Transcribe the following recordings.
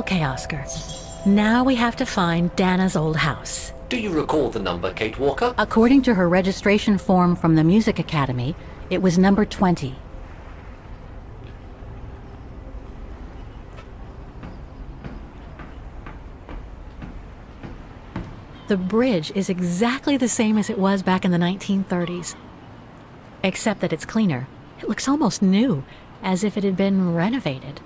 Okay, Oscar. Now we have to find Dana's old house. Do you recall the number, Kate Walker? According to her registration form from the Music Academy, it was number 20. The bridge is exactly the same as it was back in the 1930s. Except that it's cleaner. It looks almost new, as if it had been renovated.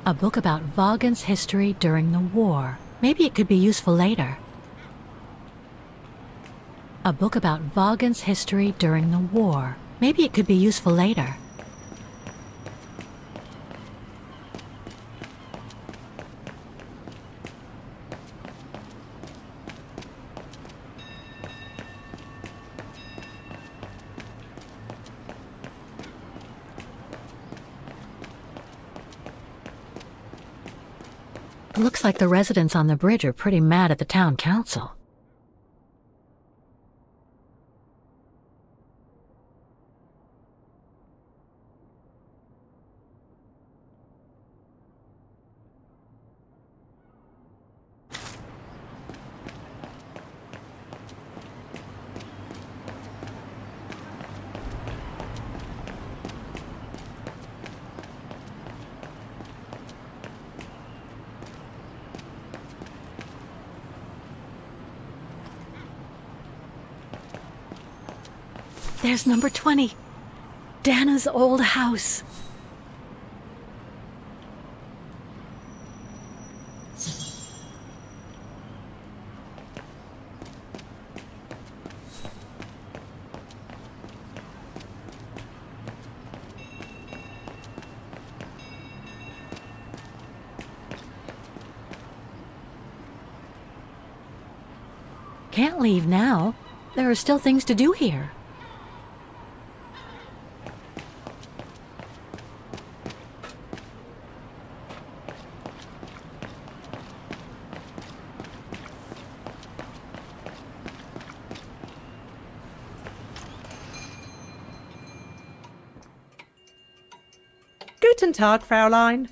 A book about Vaughan's history during the war. Maybe it could be useful later. A book about Vaughan's history during the war. Maybe it could be useful later. Looks like the residents on the bridge are pretty mad at the town council. There's number 20. Dana's old house. Can't leave now. There are still things to do here. Guten Tag, Fräulein.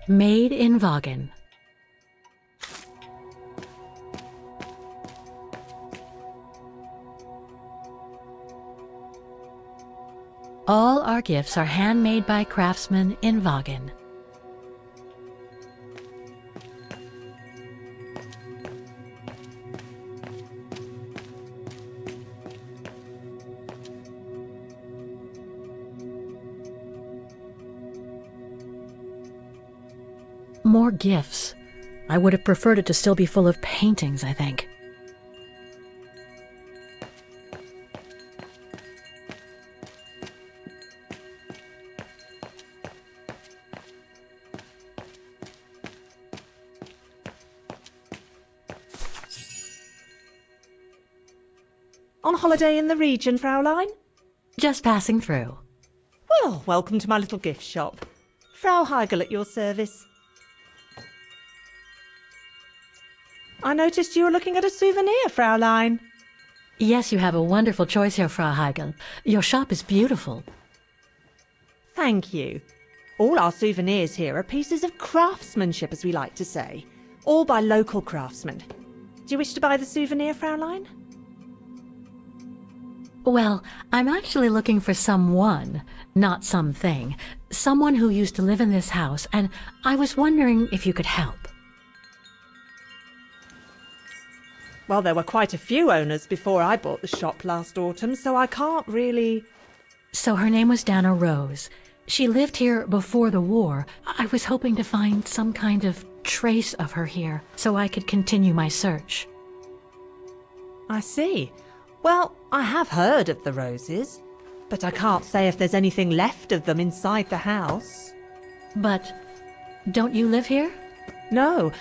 Made in Vaughan. All our gifts are handmade by craftsmen in Vaughan. More gifts. I would have preferred it to still be full of paintings, I think. On holiday in the region, Fräulein? Just passing through. Well, welcome to my little gift shop. Frau Heigl at your service. I noticed you were looking at a souvenir, Fräulein. Yes, you have a wonderful choice here, Frau Heigl. Your shop is beautiful. Thank you. All our souvenirs here are pieces of craftsmanship, as we like to say, all by local craftsmen. Do you wish to buy the souvenir, Fraulein? Well, I'm actually looking for someone, not something. Someone who used to live in this house, and I was wondering if you could help. Well, there were quite a few owners before I bought the shop last autumn, so I can't really... So her name was Dana Rose. She lived here before the war. I was hoping to find some kind of trace of her here, so I could continue my search. I see. Well, I have heard of the Roses, but I can't say if there's anything left of them inside the house. But don't you live here? No,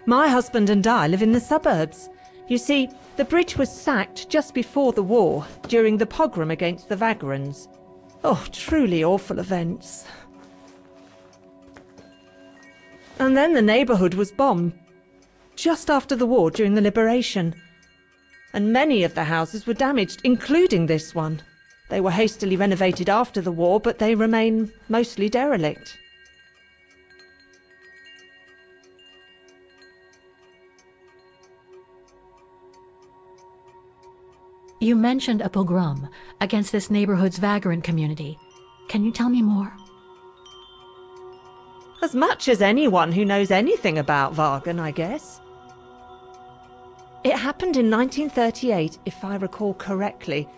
my husband and I live in the suburbs. You see, the bridge was sacked just before the war, during the pogrom against the Vagrants. Oh, truly awful events. And then the neighbourhood was bombed, just after the war during the liberation. And many of the houses were damaged, including this one. They were hastily renovated after the war, but they remain mostly derelict. You mentioned a pogrom against this neighborhood's vagrant community. Can you tell me more? As much as anyone who knows anything about Wagen, I guess. It happened in 1938, if I recall correctly.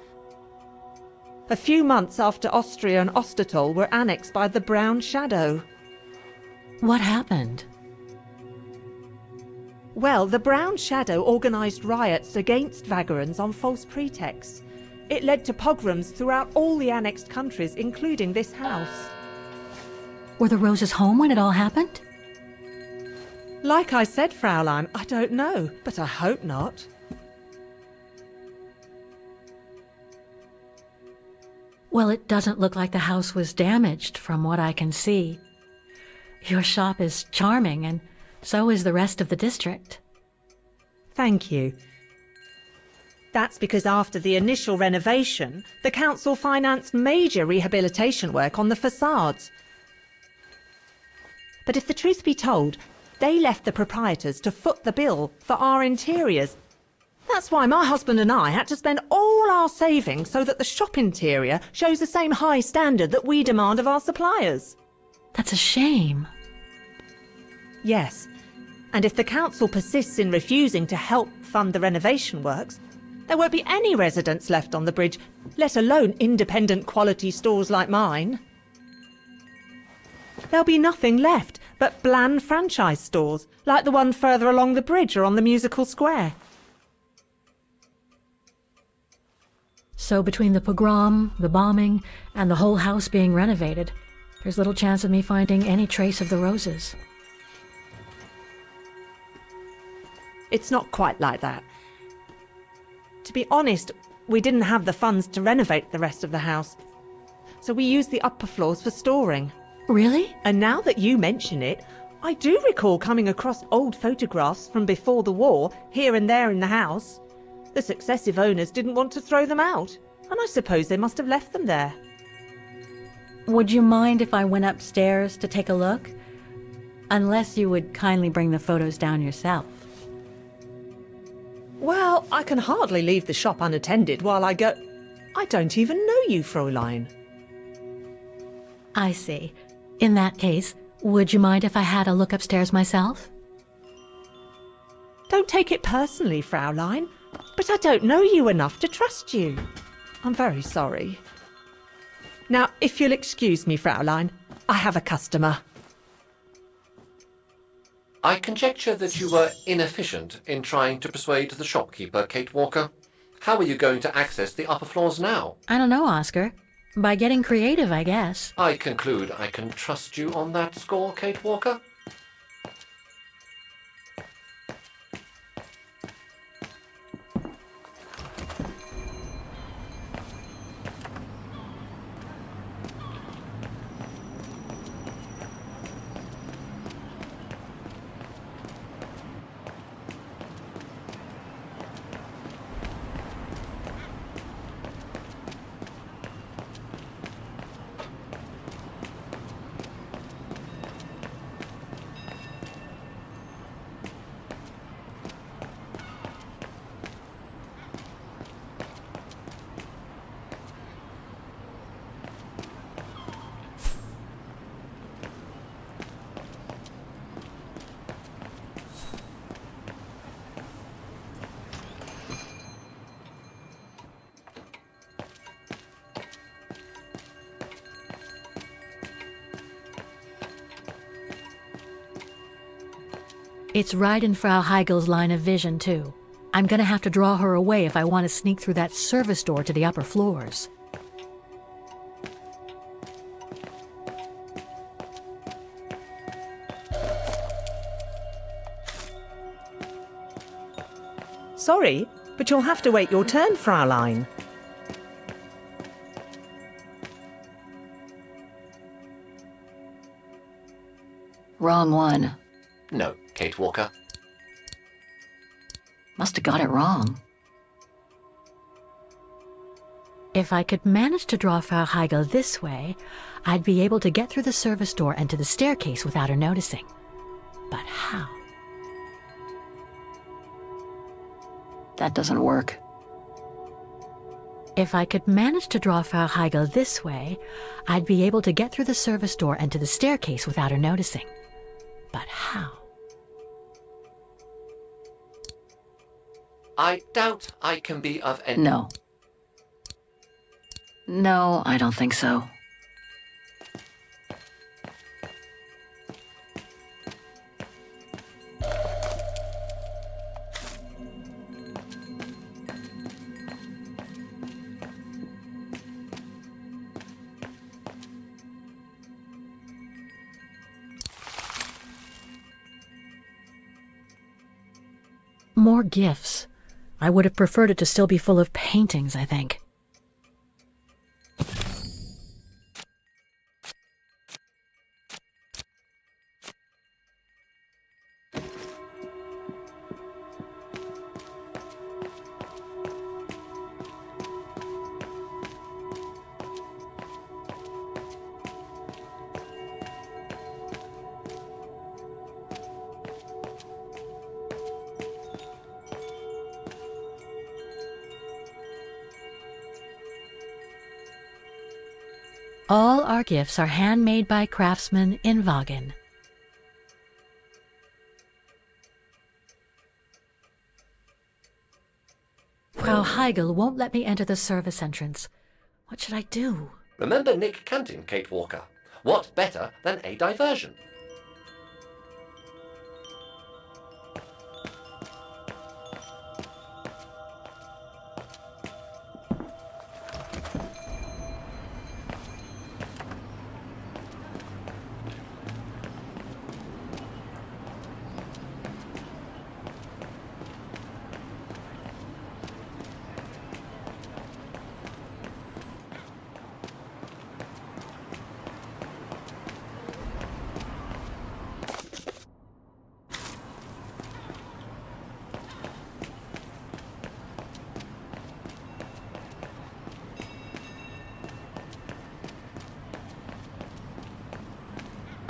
A few months after Austria and Ostertal were annexed by the Brown Shadow. What happened? Well, the Brown Shadow organised riots against Vagrants on false pretexts. It led to pogroms throughout all the annexed countries, including this house. Were the Roses home when it all happened? Like I said, Fraulein, I don't know, but I hope not. Well, it doesn't look like the house was damaged from what I can see. Your shop is charming, and so is the rest of the district. Thank you. That's because after the initial renovation, the council financed major rehabilitation work on the facades. But if the truth be told, they left the proprietors to foot the bill for our interiors. That's why my husband and I had to spend all our savings so that the shop interior shows the same high standard that we demand of our suppliers. That's a shame. Yes, and if the council persists in refusing to help fund the renovation works, there won't be any residents left on the bridge, let alone independent quality stores like mine. There'll be nothing left but bland franchise stores, like the one further along the bridge or on the musical square. So between the pogrom, the bombing, and the whole house being renovated, there's little chance of me finding any trace of the Roses. It's not quite like that. To be honest, we didn't have the funds to renovate the rest of the house, so we used the upper floors for storing. Really? And now that you mention it, I do recall coming across old photographs from before the war, here and there in the house. The successive owners didn't want to throw them out, and I suppose they must have left them there. Would you mind if I went upstairs to take a look? Unless you would kindly bring the photos down yourself. Well, I can hardly leave the shop unattended while I go... I don't even know you, Fräulein. I see. In that case, would you mind if I had a look upstairs myself? Don't take it personally, Fraulein, but I don't know you enough to trust you. I'm very sorry. Now, if you'll excuse me, Fraulein, I have a customer. I conjecture that you were inefficient in trying to persuade the shopkeeper, Kate Walker. How are you going to access the upper floors now? I don't know, Oscar. By getting creative, I guess. I conclude I can trust you on that score, Kate Walker? It's right in Frau Heigel's line of vision, too. I'm gonna have to draw her away if I want to sneak through that service door to the upper floors. Sorry, but you'll have to wait your turn, Fraulein. Wrong one. No, Kate Walker. Must have got it wrong. If I could manage to draw Frau Heigel this way, I'd be able to get through the service door and to the staircase without her noticing. But how? That doesn't work. If I could manage to draw Frau Heigel this way, I'd be able to get through the service door and to the staircase without her noticing. But how? I doubt I can be of any... No. No, I don't think so. More gifts. I would have preferred it to still be full of paintings, I think. All our gifts are handmade by craftsmen in Wagen. Frau Heigel won't let me enter the service entrance. What should I do? Remember Nick Canton, Kate Walker. What better than a diversion?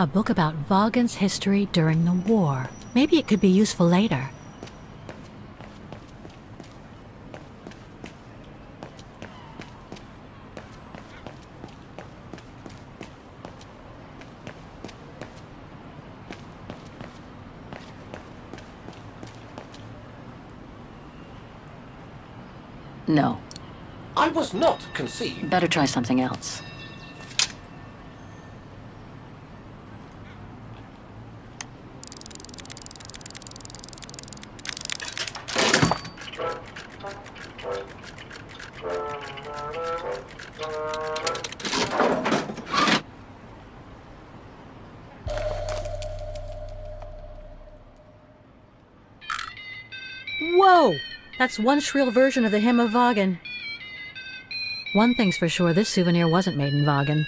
A book about Wagen's history during the war. Maybe it could be useful later. No. I was not conceived. Better try something else. Whoa! That's one shrill version of the Hymn of Wagen. One thing's for sure, this souvenir wasn't made in Wagen.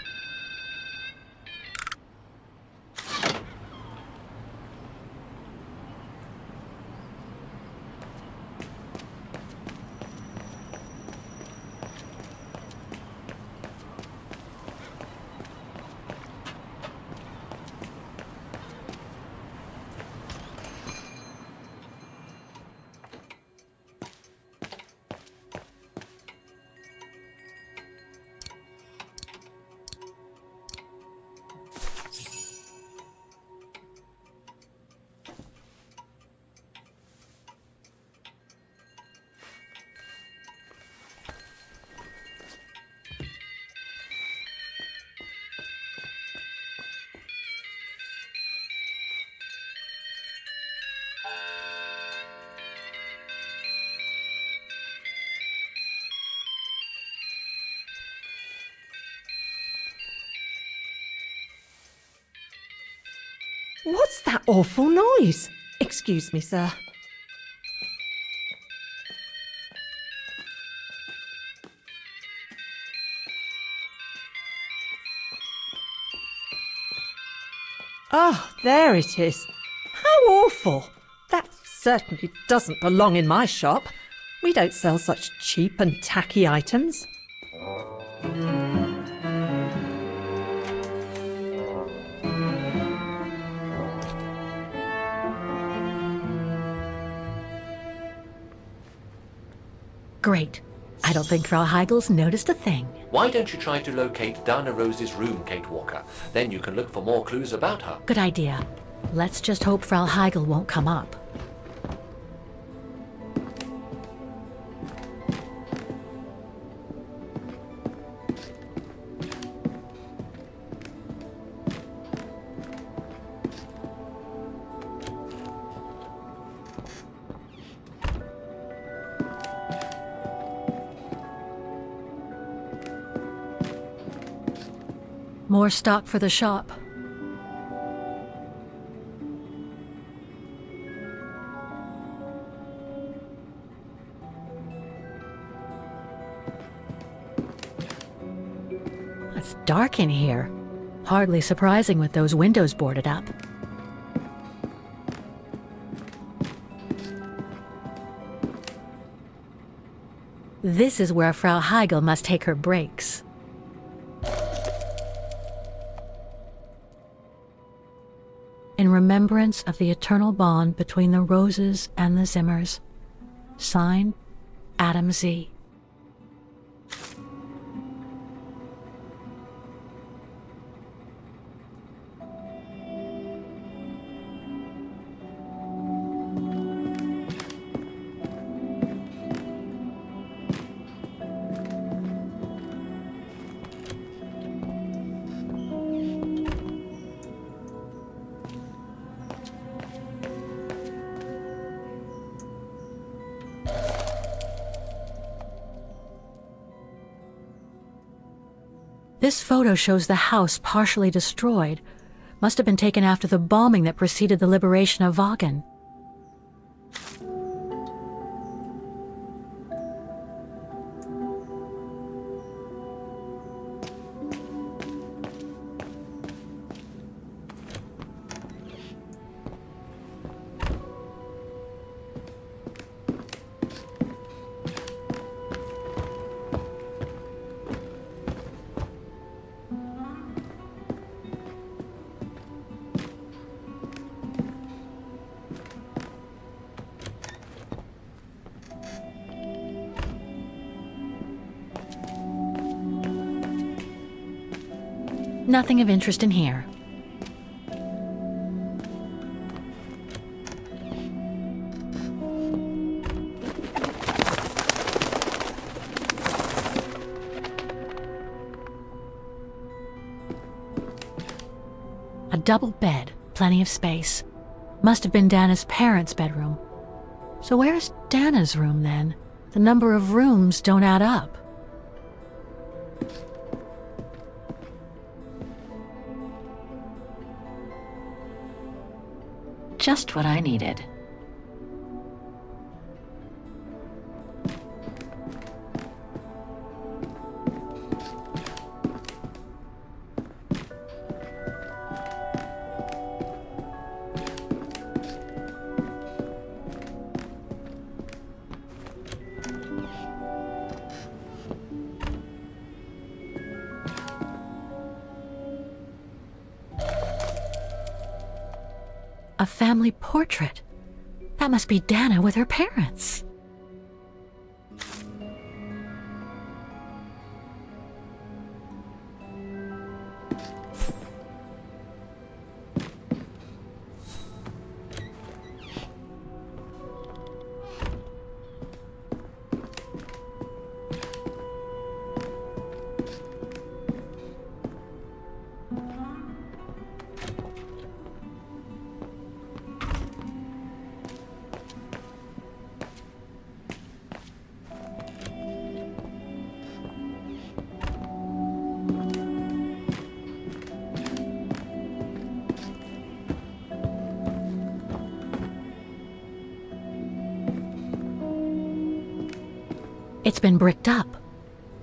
What's that awful noise? Excuse me, sir. Oh, there it is. How awful! That certainly doesn't belong in my shop. We don't sell such cheap and tacky items. Great. I don't think Frau Heigel's noticed a thing. Why don't you try to locate Dana Rose's room, Kate Walker? Then you can look for more clues about her. Good idea. Let's just hope Frau Heigel won't come up. More stock for the shop. It's dark in here. Hardly surprising with those windows boarded up. This is where Frau Heigel must take her breaks. In remembrance of the eternal bond between the Roses and the Zimmers. Signed, Adam Z. This photo shows the house partially destroyed. Must have been taken after the bombing that preceded the liberation of Vagen. Nothing of interest in here. A double bed, plenty of space. Must have been Dana's parents' bedroom. So where's Dana's room then? The number of rooms don't add up. Just what I needed. A family portrait. That must be Dana with her parents. It's been bricked up,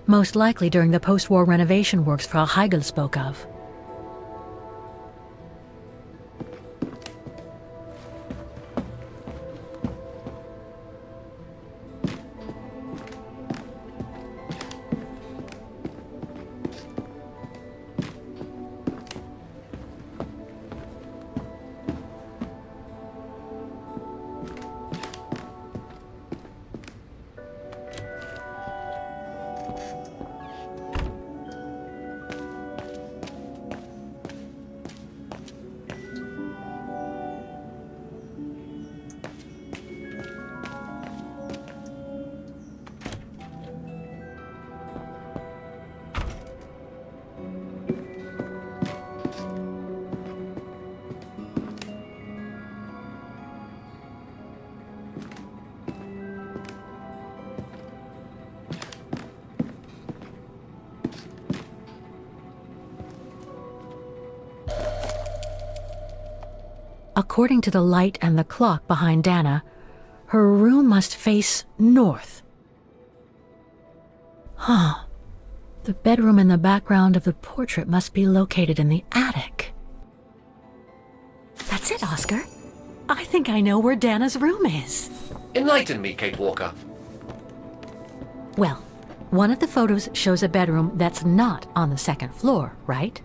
most likely during the post-war renovation works Frau Heigl spoke of. According to the light and the clock behind Dana, her room must face north. Huh. The bedroom in the background of the portrait must be located in the attic. That's it, Oscar. I think I know where Dana's room is. Enlighten me, Kate Walker. Well, one of the photos shows a bedroom that's not on the second floor, right?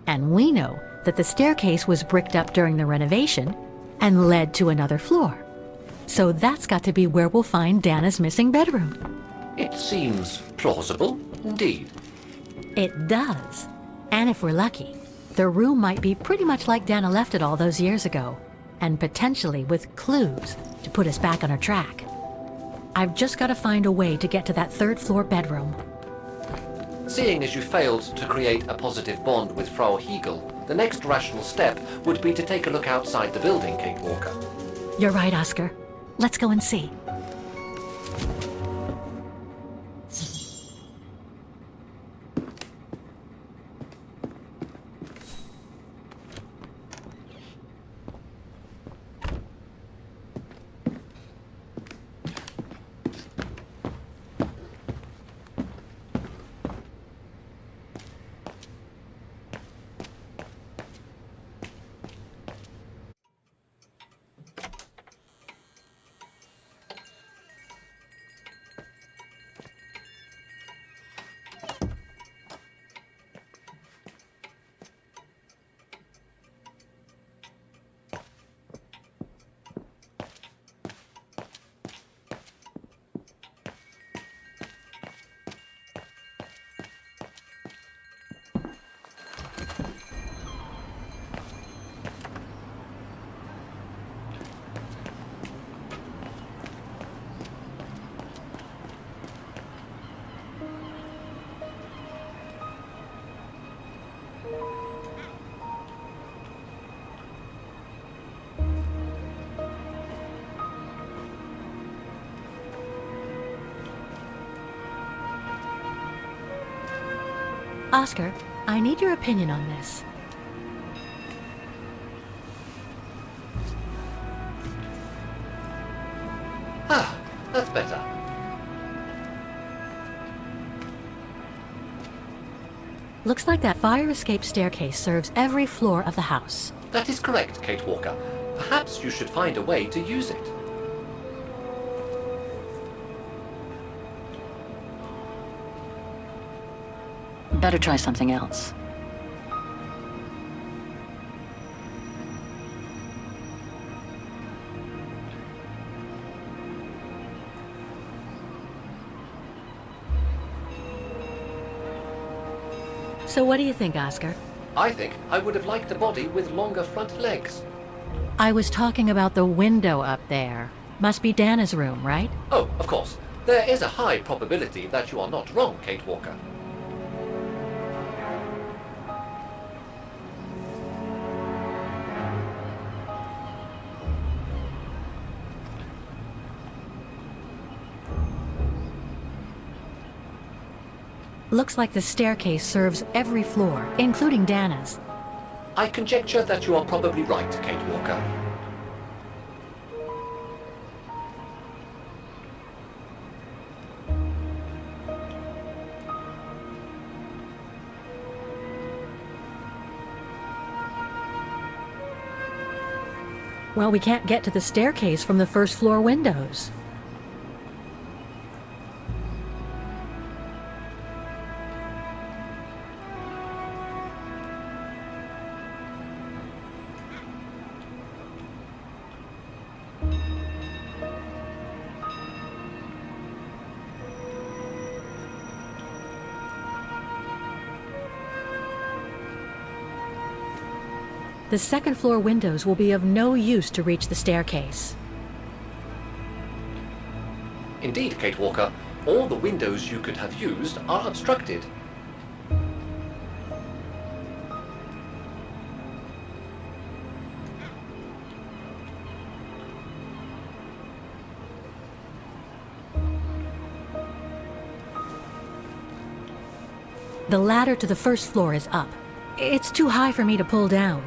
And we know that the staircase was bricked up during the renovation and led to another floor. So that's got to be where we'll find Dana's missing bedroom. It seems plausible, indeed. It does. And if we're lucky, the room might be pretty much like Dana left it all those years ago, and potentially with clues to put us back on our track. I've just got to find a way to get to that third floor bedroom. Seeing as you failed to create a positive bond with Frau Heigl, the next rational step would be to take a look outside the building, Kate Walker. You're right, Oscar. Let's go and see. Oscar, I need your opinion on this. Ah, that's better. Looks like that fire escape staircase serves every floor of the house. That is correct, Kate Walker. Perhaps you should find a way to use it. Better try something else. So what do you think, Oscar? I think I would have liked a body with longer front legs. I was talking about the window up there. Must be Dana's room, right? Oh, of course. There is a high probability that you are not wrong, Kate Walker. Looks like the staircase serves every floor, including Dana's. I conjecture that you are probably right, Kate Walker. Well, we can't get to the staircase from the first floor windows. The second floor windows will be of no use to reach the staircase. Indeed, Kate Walker, all the windows you could have used are obstructed. The ladder to the first floor is up. It's too high for me to pull down.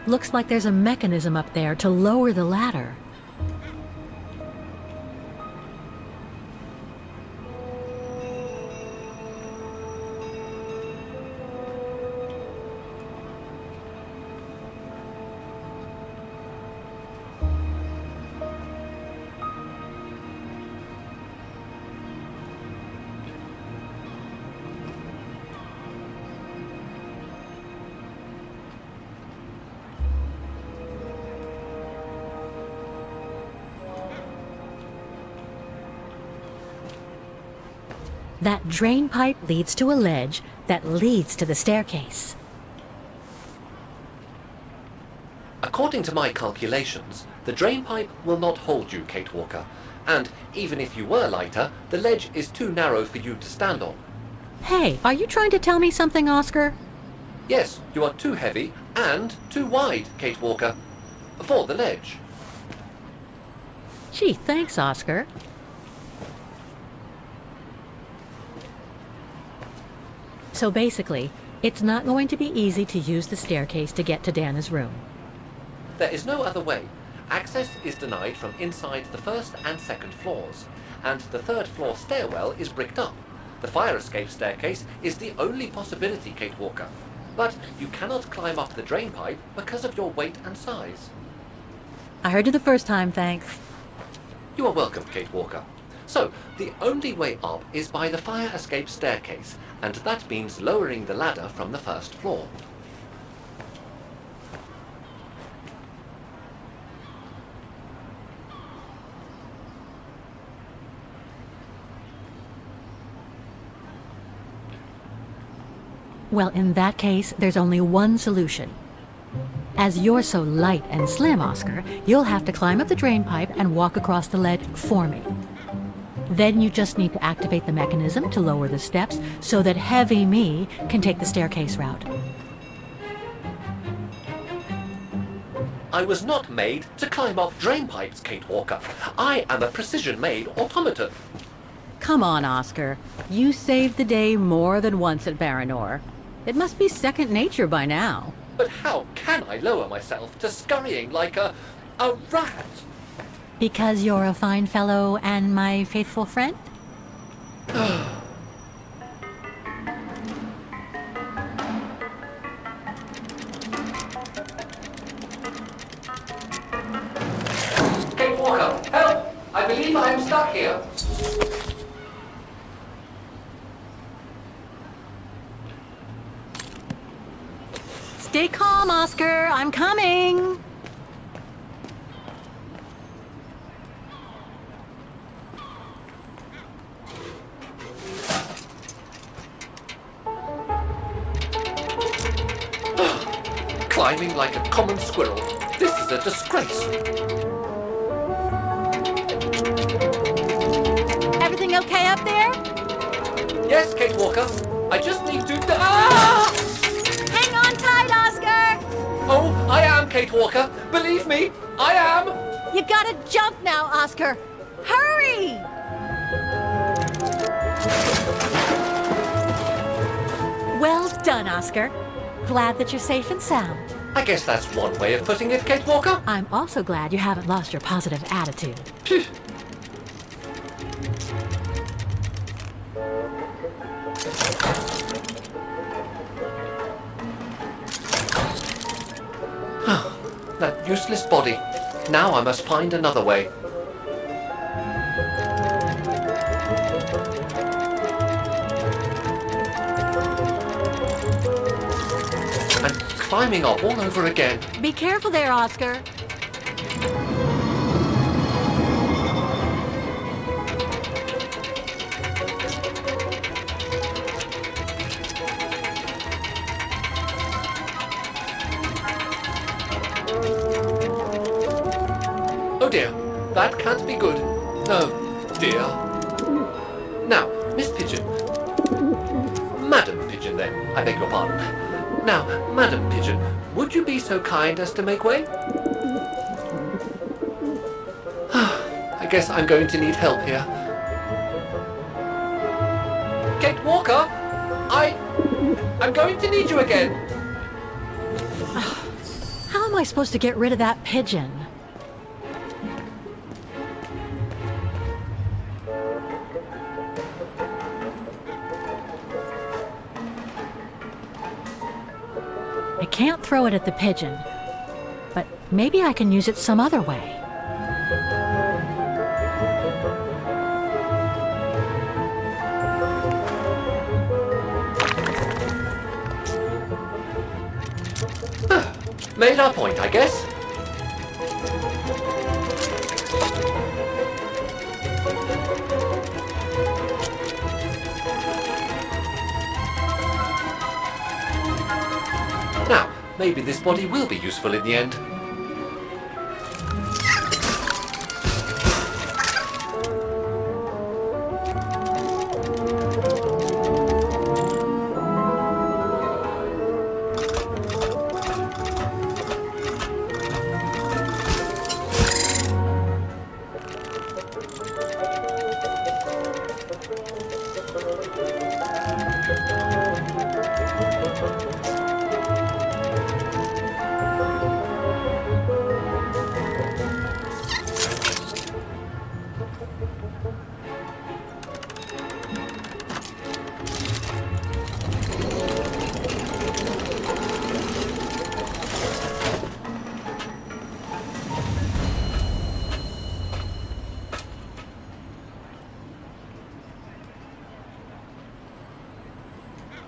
Looks like there's a mechanism up there to lower the ladder. That drain pipe leads to a ledge that leads to the staircase. According to my calculations, the drain pipe will not hold you, Kate Walker. And even if you were lighter, the ledge is too narrow for you to stand on. Hey, are you trying to tell me something, Oscar? Yes, you are too heavy and too wide, Kate Walker, for the ledge. Gee, thanks, Oscar. So basically, it's not going to be easy to use the staircase to get to Dana's room. There is no other way. Access is denied from inside the first and second floors, and the third floor stairwell is bricked up. The fire escape staircase is the only possibility, Kate Walker. But you cannot climb up the drain pipe because of your weight and size. I heard you the first time, thanks. You are welcome, Kate Walker. So, the only way up is by the fire escape staircase, and that means lowering the ladder from the first floor. Well, in that case, there's only one solution. As you're so light and slim, Oscar, you'll have to climb up the drain pipe and walk across the ledge for me. Then you just need to activate the mechanism to lower the steps so that heavy me can take the staircase route. I was not made to climb up drain pipes, Kate Walker. I am a precision-made automaton. Come on, Oscar. You saved the day more than once at Baranor. It must be second nature by now. But how can I lower myself to scurrying like a rat? Because you're a fine fellow and my faithful friend? Kate Walker, help! I believe I am stuck here. Stay calm, Oscar. I'm coming. Climbing like a common squirrel. This is a disgrace. Everything okay up there? Yes, Kate Walker. I just need to... Ah! Hang on tight, Oscar. Oh, I am, Kate Walker. Believe me, I am. You gotta jump now, Oscar. Hurry! Well done, Oscar. Glad that you're safe and sound. I guess that's one way of putting it, Kate Walker. I'm also glad you haven't lost your positive attitude. Phew. That useless body. Now I must find another way. And climbing up all over again. Be careful there, Oscar. Oh dear, that can't be good. Oh dear. Now, Miss Pigeon. Madam Pigeon then, I beg your pardon. Now, Madam Pigeon, would you be so kind as to make way? I guess I'm going to need help here. Kate Walker, I'm going to need you again. How am I supposed to get rid of that pigeon? I can't throw it at the pigeon, but maybe I can use it some other way. Made our point, I guess. Now, maybe this body will be useful in the end.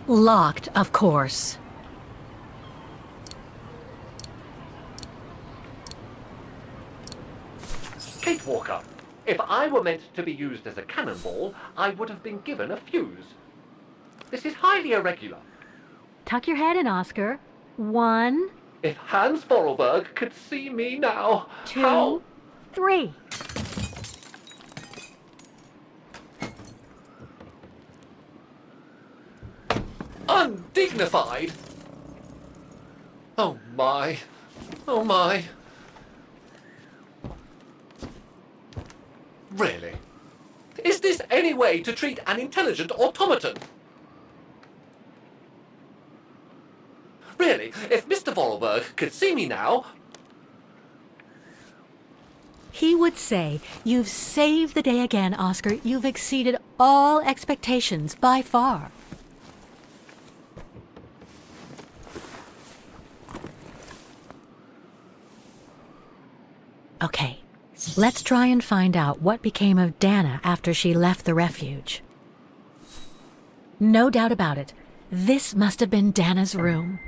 Locked, of course. Kate Walker, if I were meant to be used as a cannonball, I would have been given a fuse. This is highly irregular. Tuck your head in, Oscar. 1, If Hans Vorarlberg could see me now, 2, how... 3. Undignified! Oh my. Oh my. Really? Is this any way to treat an intelligent automaton? Really, if Mr. Vorarlberg could see me now... He would say, "You've saved the day again, Oscar. You've exceeded all expectations by far." Okay, let's try and find out what became of Dana after she left the refuge. No doubt about it, this must have been Dana's room.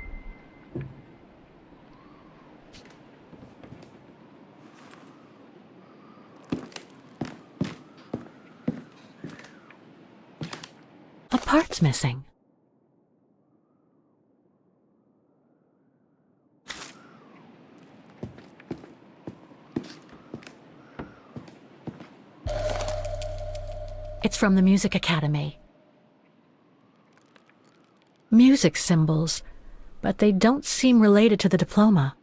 A part's missing. It's from the Music Academy. Music symbols, but they don't seem related to the diploma.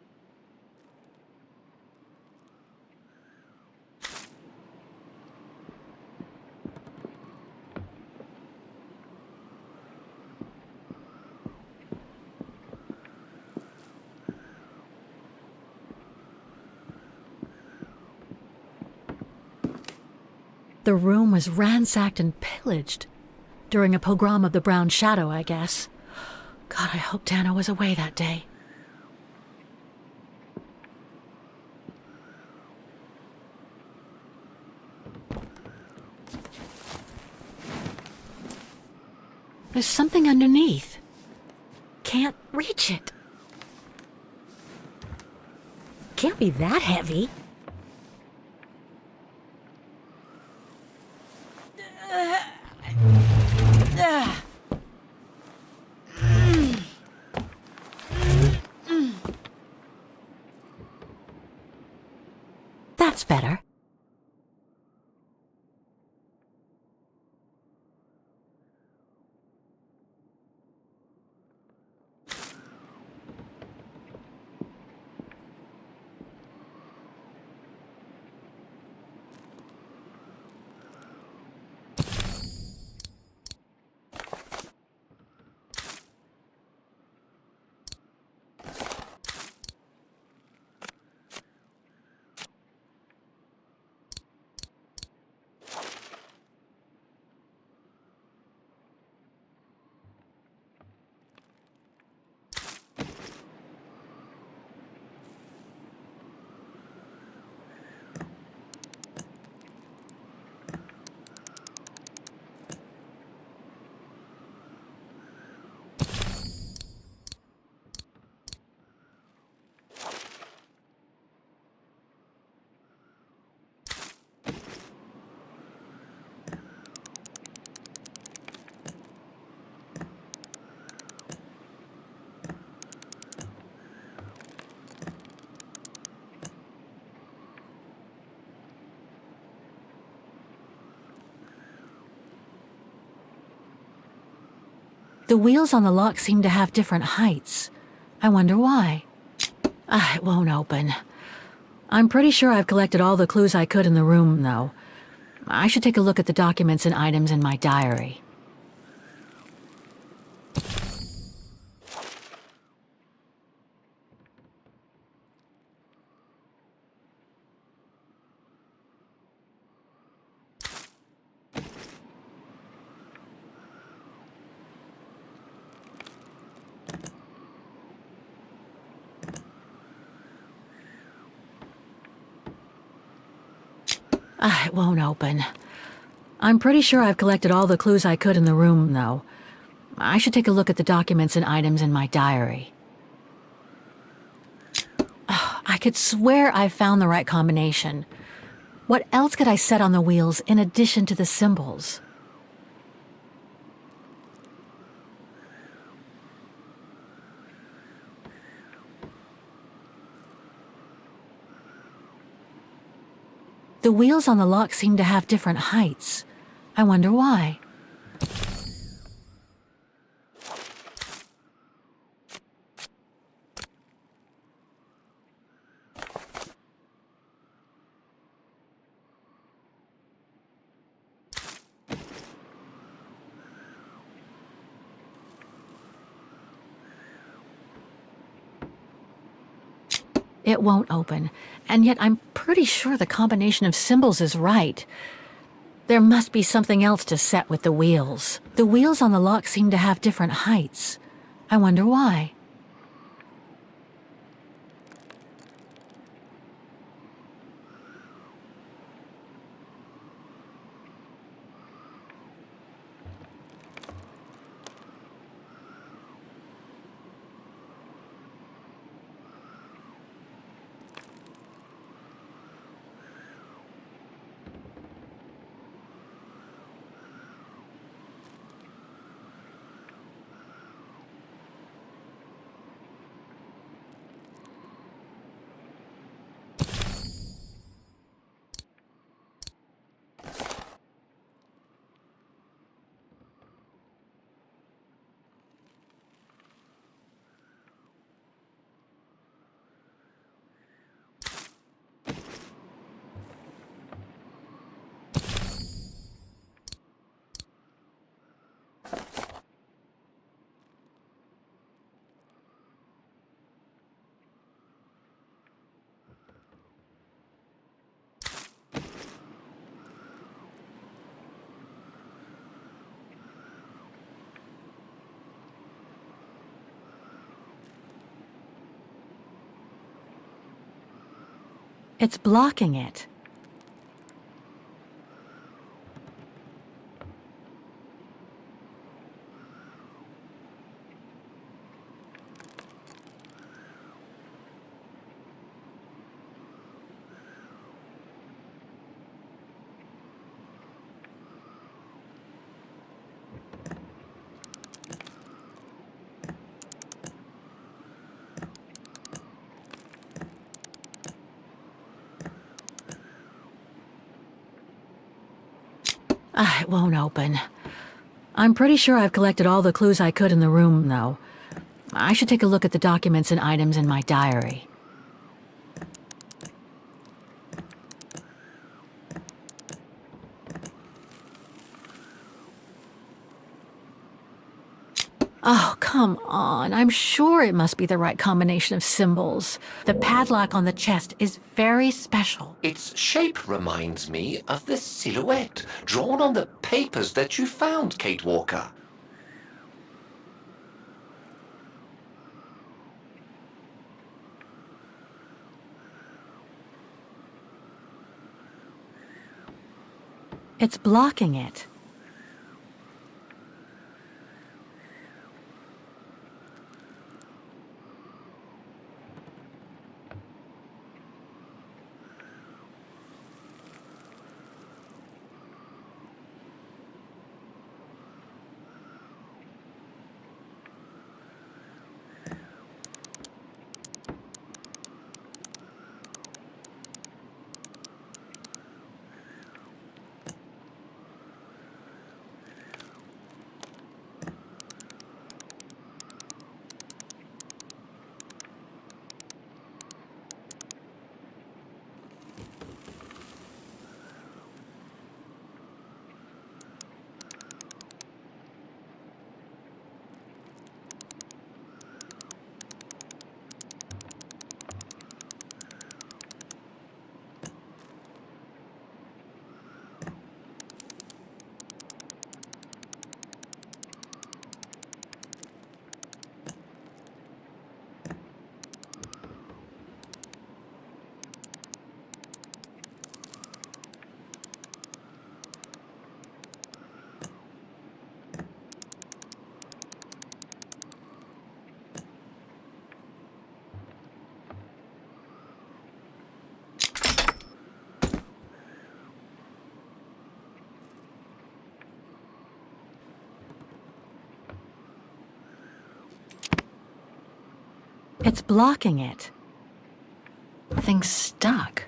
The room was ransacked and pillaged. During a pogrom of the Brown Shadow, I guess. God, I hope Tana was away that day. There's something underneath. Can't reach it. Can't be that heavy. That's better. The wheels on the lock seem to have different heights. I wonder why. It won't open. I'm pretty sure I've collected all the clues I could in the room, though. I should take a look at the documents and items in my diary. It won't open. I'm pretty sure I've collected all the clues I could in the room, though. I should take a look at the documents and items in my diary. I could swear I found the right combination. What else could I set on the wheels in addition to the symbols? The wheels on the lock seem to have different heights. I wonder why. It won't open, and yet I'm pretty sure the combination of symbols is right. There must be something else to set with the wheels. The wheels on the lock seem to have different heights. I wonder why. It's blocking it. It won't open. I'm pretty sure I've collected all the clues I could in the room, though. I should take a look at the documents and items in my diary. Oh, come on. I'm sure it must be the right combination of symbols. The padlock on the chest is very special. Its shape reminds me of the silhouette drawn on the papers that you found, Kate Walker. It's blocking it. It's blocking it. Thing's stuck.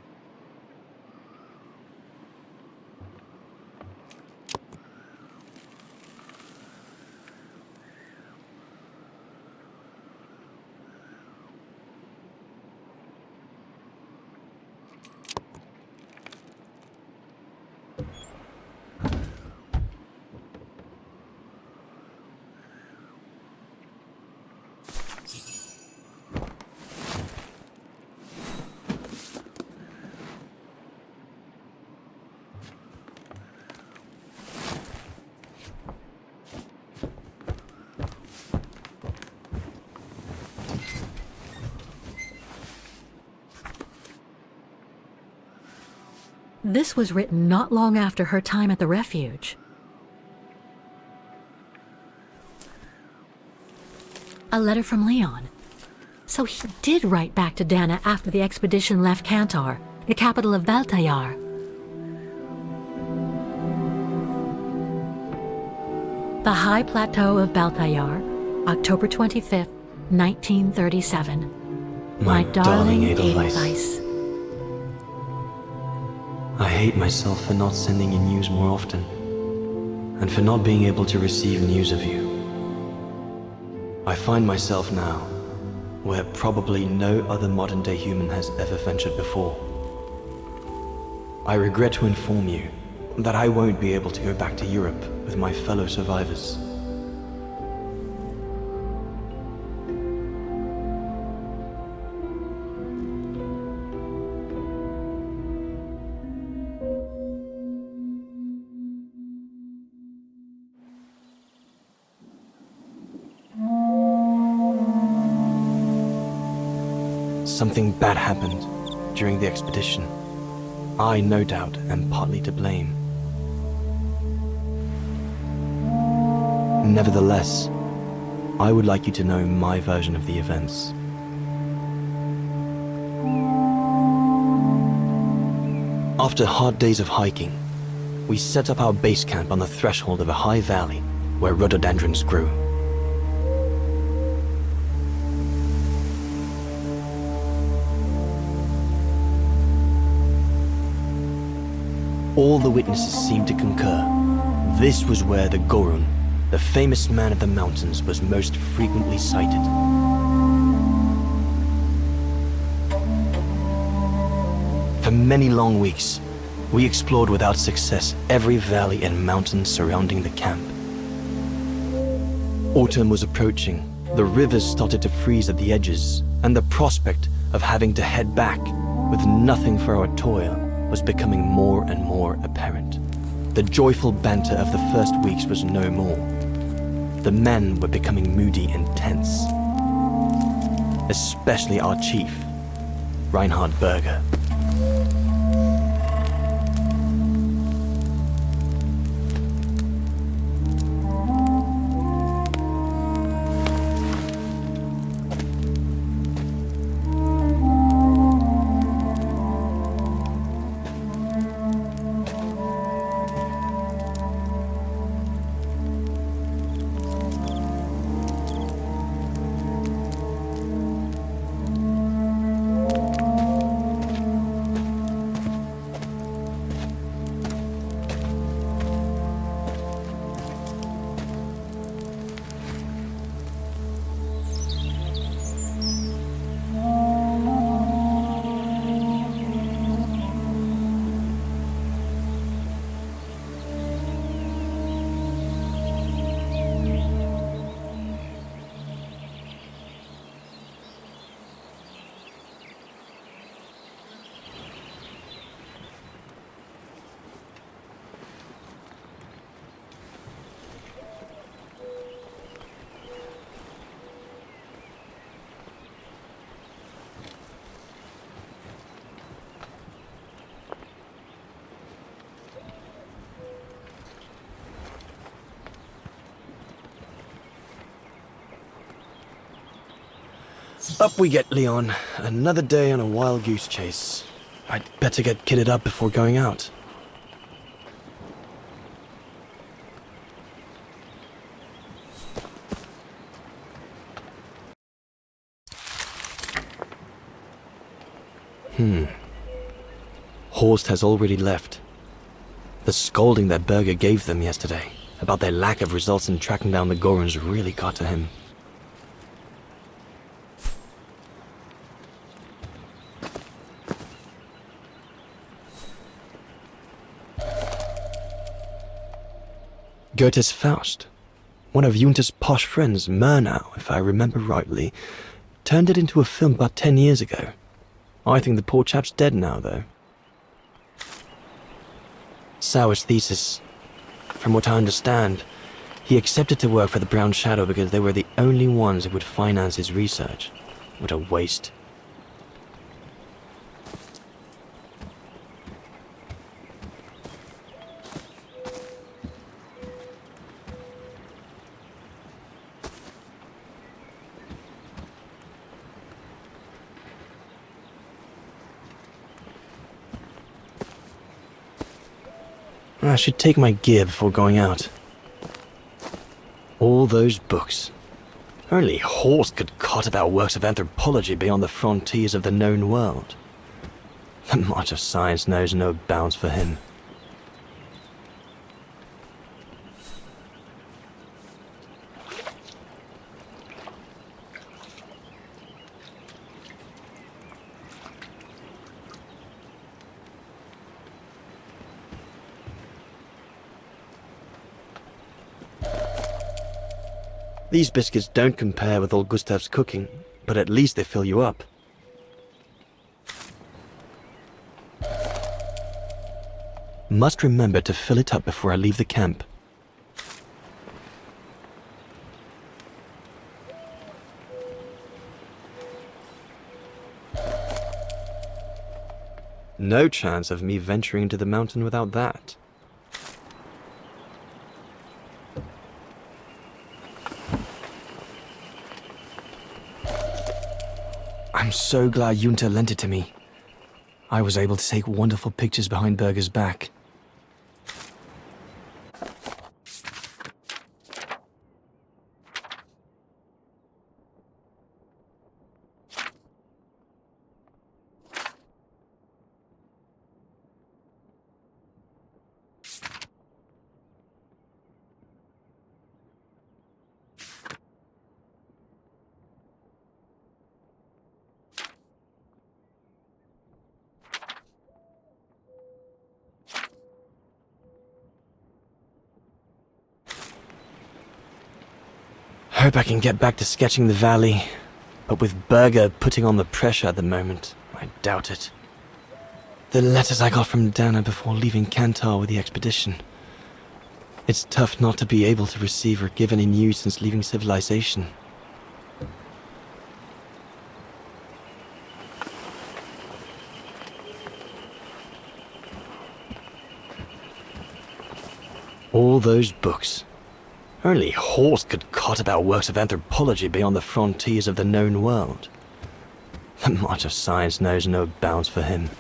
This was written not long after her time at the refuge. A letter from Leon. So he did write back to Dana after the expedition left Kantar, the capital of Baltayar. The High Plateau of Baltayar, October 25th, 1937. My darling Edelweiss. I hate myself for not sending you news more often, and for not being able to receive news of you. I find myself now where probably no other modern-day human has ever ventured before. I regret to inform you that I won't be able to go back to Europe with my fellow survivors. Something bad happened. during the expedition. I, no doubt, am partly to blame. Nevertheless, I would like you to know my version of the events. After hard days of hiking, we set up our base camp on the threshold of a high valley where rhododendrons grew. All the witnesses seemed to concur. This was where the Gorun, the famous man of the mountains, was most frequently sighted. For many long weeks, we explored without success every valley and mountain surrounding the camp. Autumn was approaching, the rivers started to freeze at the edges, and the prospect of having to head back with nothing for our toil was becoming more and more apparent. The joyful banter of the first weeks was no more. The men were becoming moody and tense. Especially our chief, Reinhard Berger. Up we get, Leon. Another day on a wild goose chase. I'd better get kitted up before going out. Horst has already left. The scolding that Berger gave them yesterday about their lack of results in tracking down the Goruns really got to him. Goethe's Faust, one of Junter's posh friends, Murnau, if I remember rightly, turned it into a film about 10 years ago. I think the poor chap's dead now, though. Sauer's thesis. From what I understand, he accepted to work for the Brown Shadow because they were the only ones who would finance his research. What a waste. I should take my gear before going out. All those books. Only Horst could cot about works of anthropology beyond the frontiers of the known world. The march of science knows no bounds for him. These biscuits don't compare with old Gustav's cooking, but at least they fill you up. Must remember to fill it up before I leave the camp. No chance of me venturing into the mountain without that. I'm so glad Junta lent it to me. I was able to take wonderful pictures behind Berger's back. Hope I can get back to sketching the valley, but with Berger putting on the pressure at the moment, I doubt it. The letters I got from Dana before leaving Kantar with the expedition. It's tough not to be able to receive or give any news since leaving civilization. All those books. Only Horst could cot about works of anthropology beyond the frontiers of the known world. The march of science knows no bounds for him.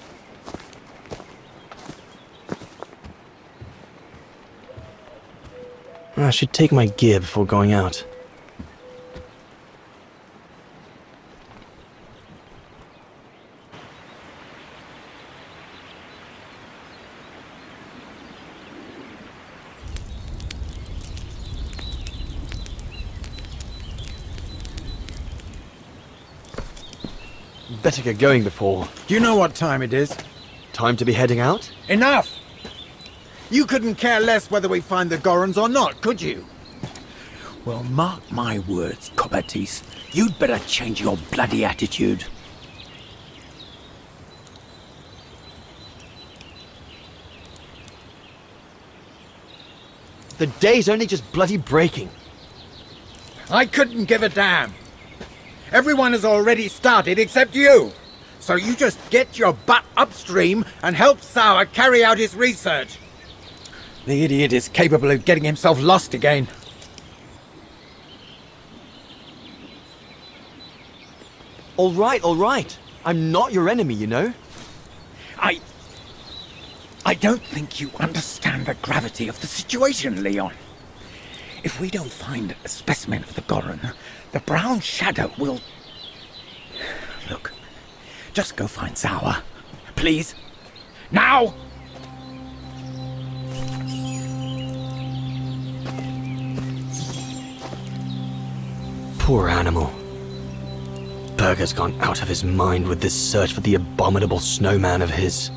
I should take my gear before going out. Better get going before... Do you know what time it is? Time to be heading out? Enough! You couldn't care less whether we find the Gorons or not, could you? Well, mark my words, Copperteeth. You'd better change your bloody attitude. The day's only just bloody breaking. I couldn't give a damn. Everyone has already started except you. So you just get your butt upstream and help Sauer carry out his research. The idiot is capable of getting himself lost again. All right. I'm not your enemy, you know. I don't think you understand the gravity of the situation, Leon. If we don't find a specimen of the Goron, the brown shadow will... Look, just go find Sauer. Please. Now! Poor animal. Berger's gone out of his mind with this search for the abominable snowman of his.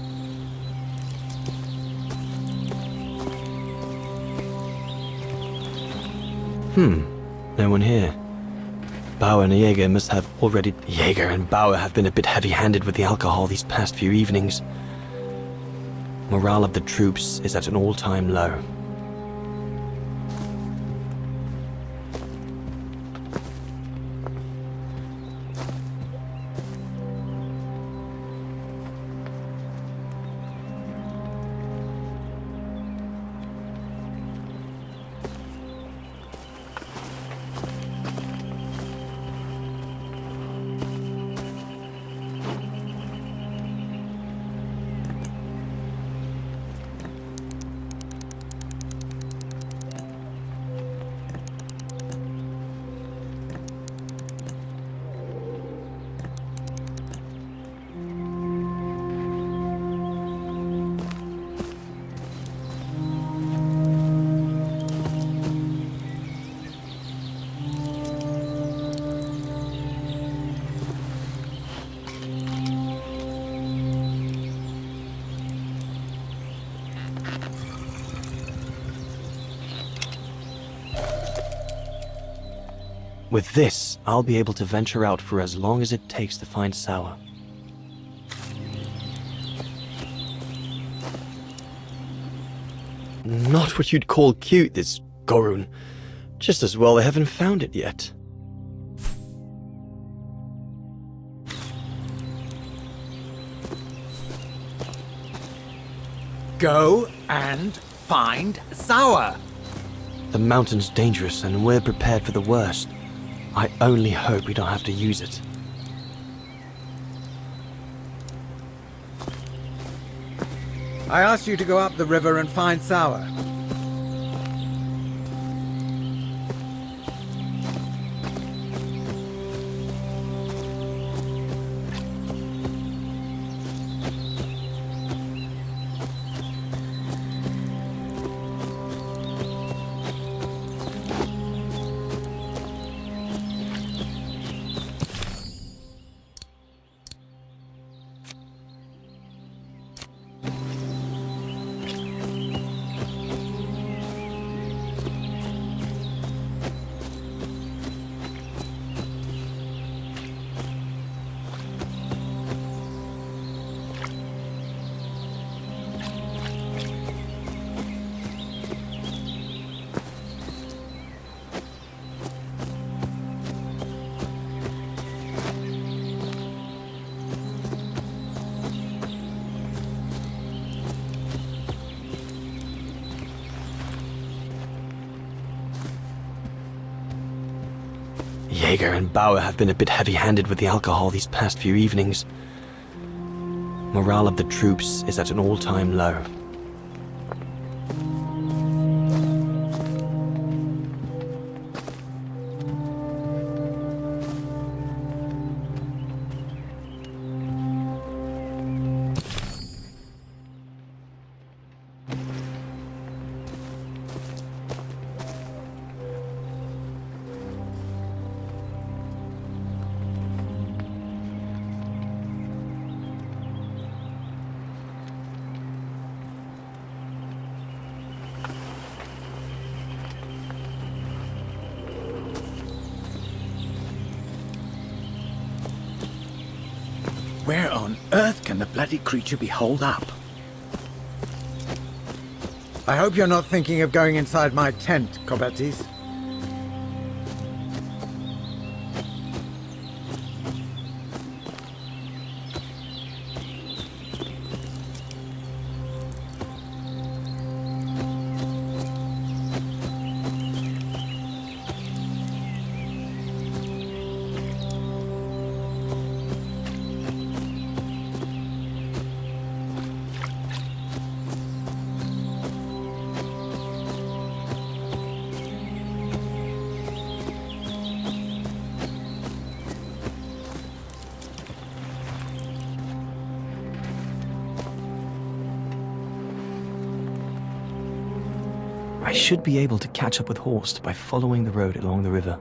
No one here. Bauer and Jaeger must have already... Jaeger and Bauer have been a bit heavy-handed with the alcohol these past few evenings. Morale of the troops is at an all-time low. With this, I'll be able to venture out for as long as it takes to find Sauer. Not what you'd call cute, this Gorun. Just as well they haven't found it yet. Go and find Sour. The mountain's dangerous and we're prepared for the worst. I only hope we don't have to use it. I asked you to go up the river and find Sour. Jaeger and Bauer have been a bit heavy-handed with the alcohol these past few evenings. Morale of the troops is at an all-time low. Where on earth can the bloody creature be holed up? I hope you're not thinking of going inside my tent, Kobatis. I should be able to catch up with Horst by following the road along the river.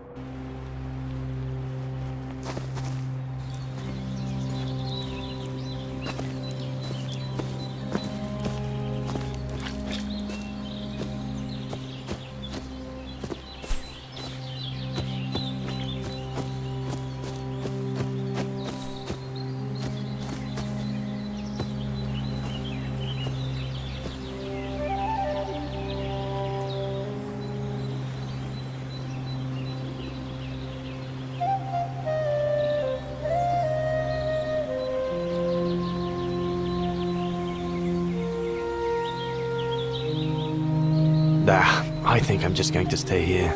I think I'm just going to stay here.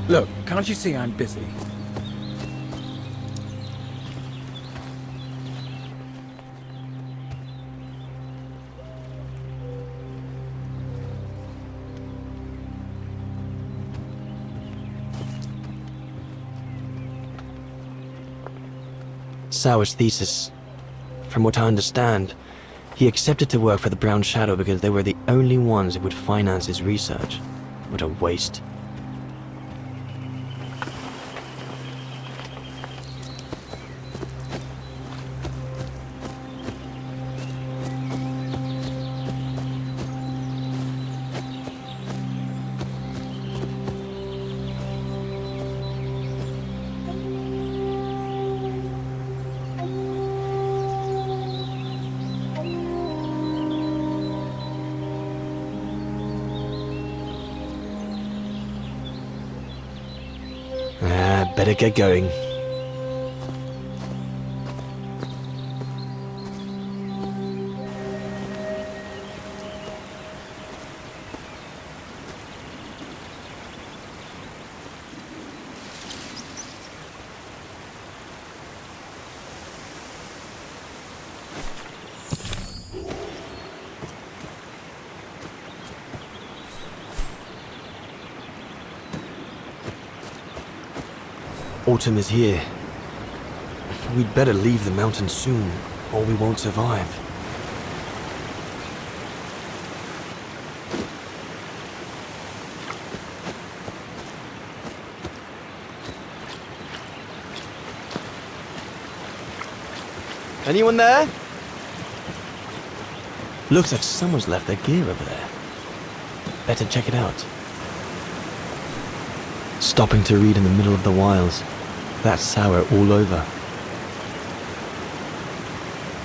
Look, can't you see I'm busy? Sauer's thesis. From what I understand, he accepted to work for the Brown Shadow because they were the only ones who would finance his research. What a waste. better get going. Autumn is here. We'd better leave the mountains soon, or we won't survive. Anyone there? Looks like someone's left their gear over there. Better check it out. Stopping to read in the middle of the wilds. That's sour all over.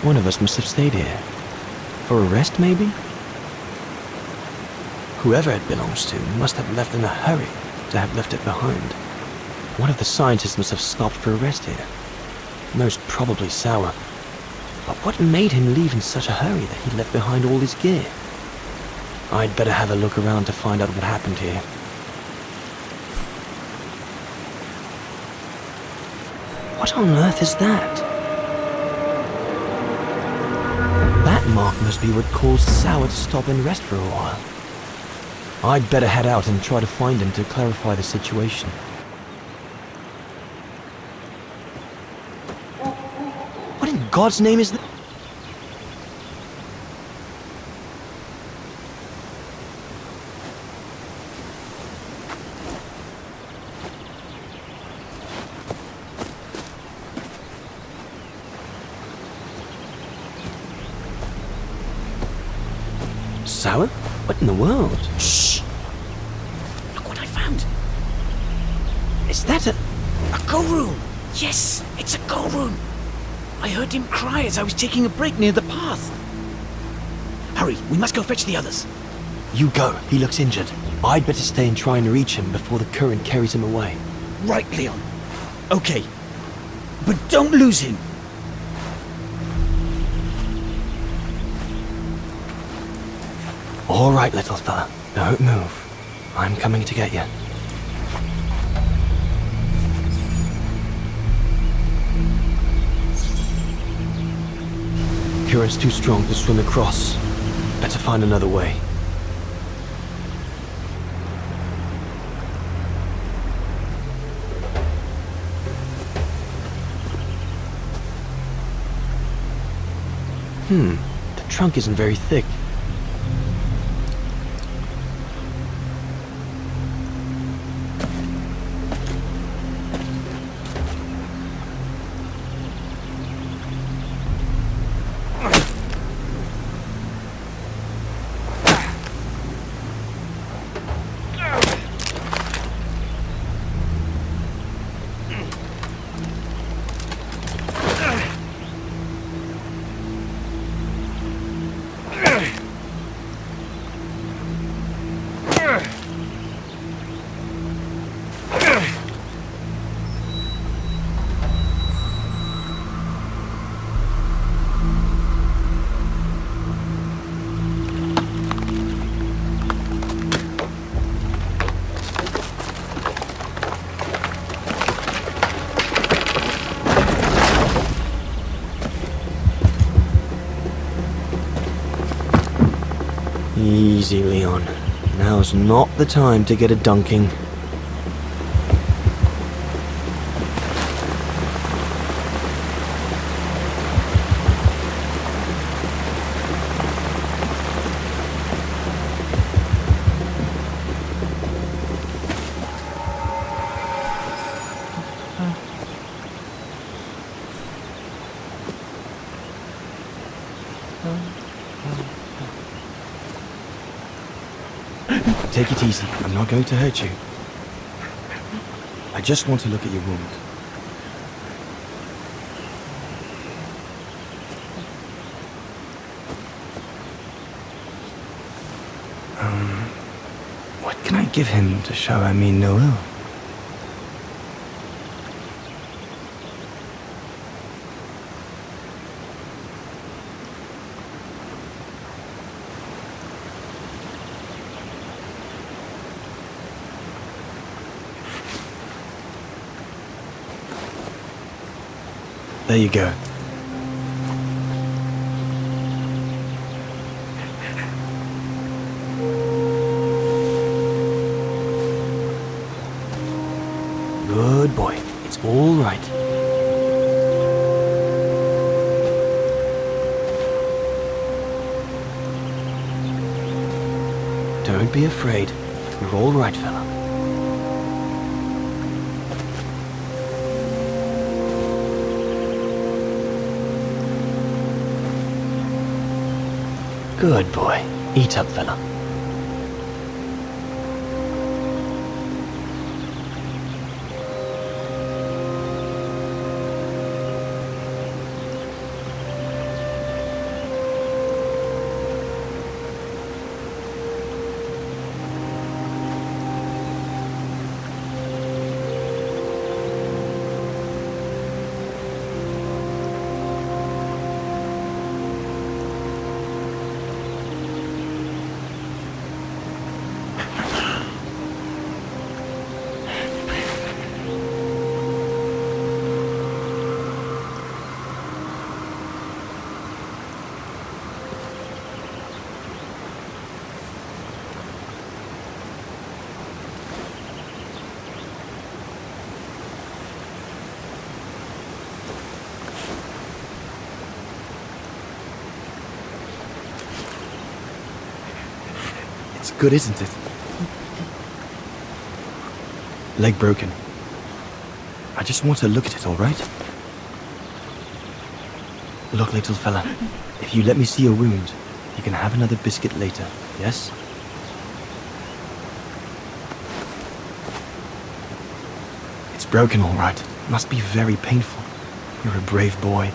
One of us must have stayed here. For a rest, maybe? Whoever it belongs to must have left in a hurry to have left it behind. One of the scientists must have stopped for a rest here. Most probably sour. But what made him leave in such a hurry that he left behind all his gear? I'd better have a look around to find out what happened here. What on earth is that? That mark must be what caused Sour to stop and rest for a while. I'd better head out and try to find him to clarify the situation. What in God's name is that? Sour? What in the world? Shh! Look what I found. Is that a go room. Yes, it's a go room. I heard him cry as I was taking a break near the path. Hurry, we must go fetch the others. You go. He looks injured. I'd better stay and try and reach him before the current carries him away. Right, Leon. Okay. But don't lose him. All right, little fella. Don't move. I'm coming to get you. Current's too strong to swim across. Better find another way. The trunk isn't very thick. Easy, Leon. Now's not the time to get a dunking. Take it easy. I'm not going to hurt you. I just want to look at your wound. What can I give him to show I mean no ill? There you go. Good boy. It's all right. Don't be afraid. You're all right, fella. Good boy. Eat up, fella. It's good, isn't it? Leg broken. I just want to look at it, all right? Look, little fella, if you let me see your wound, you can have another biscuit later, yes? It's broken, all right. Must be very painful. You're a brave boy.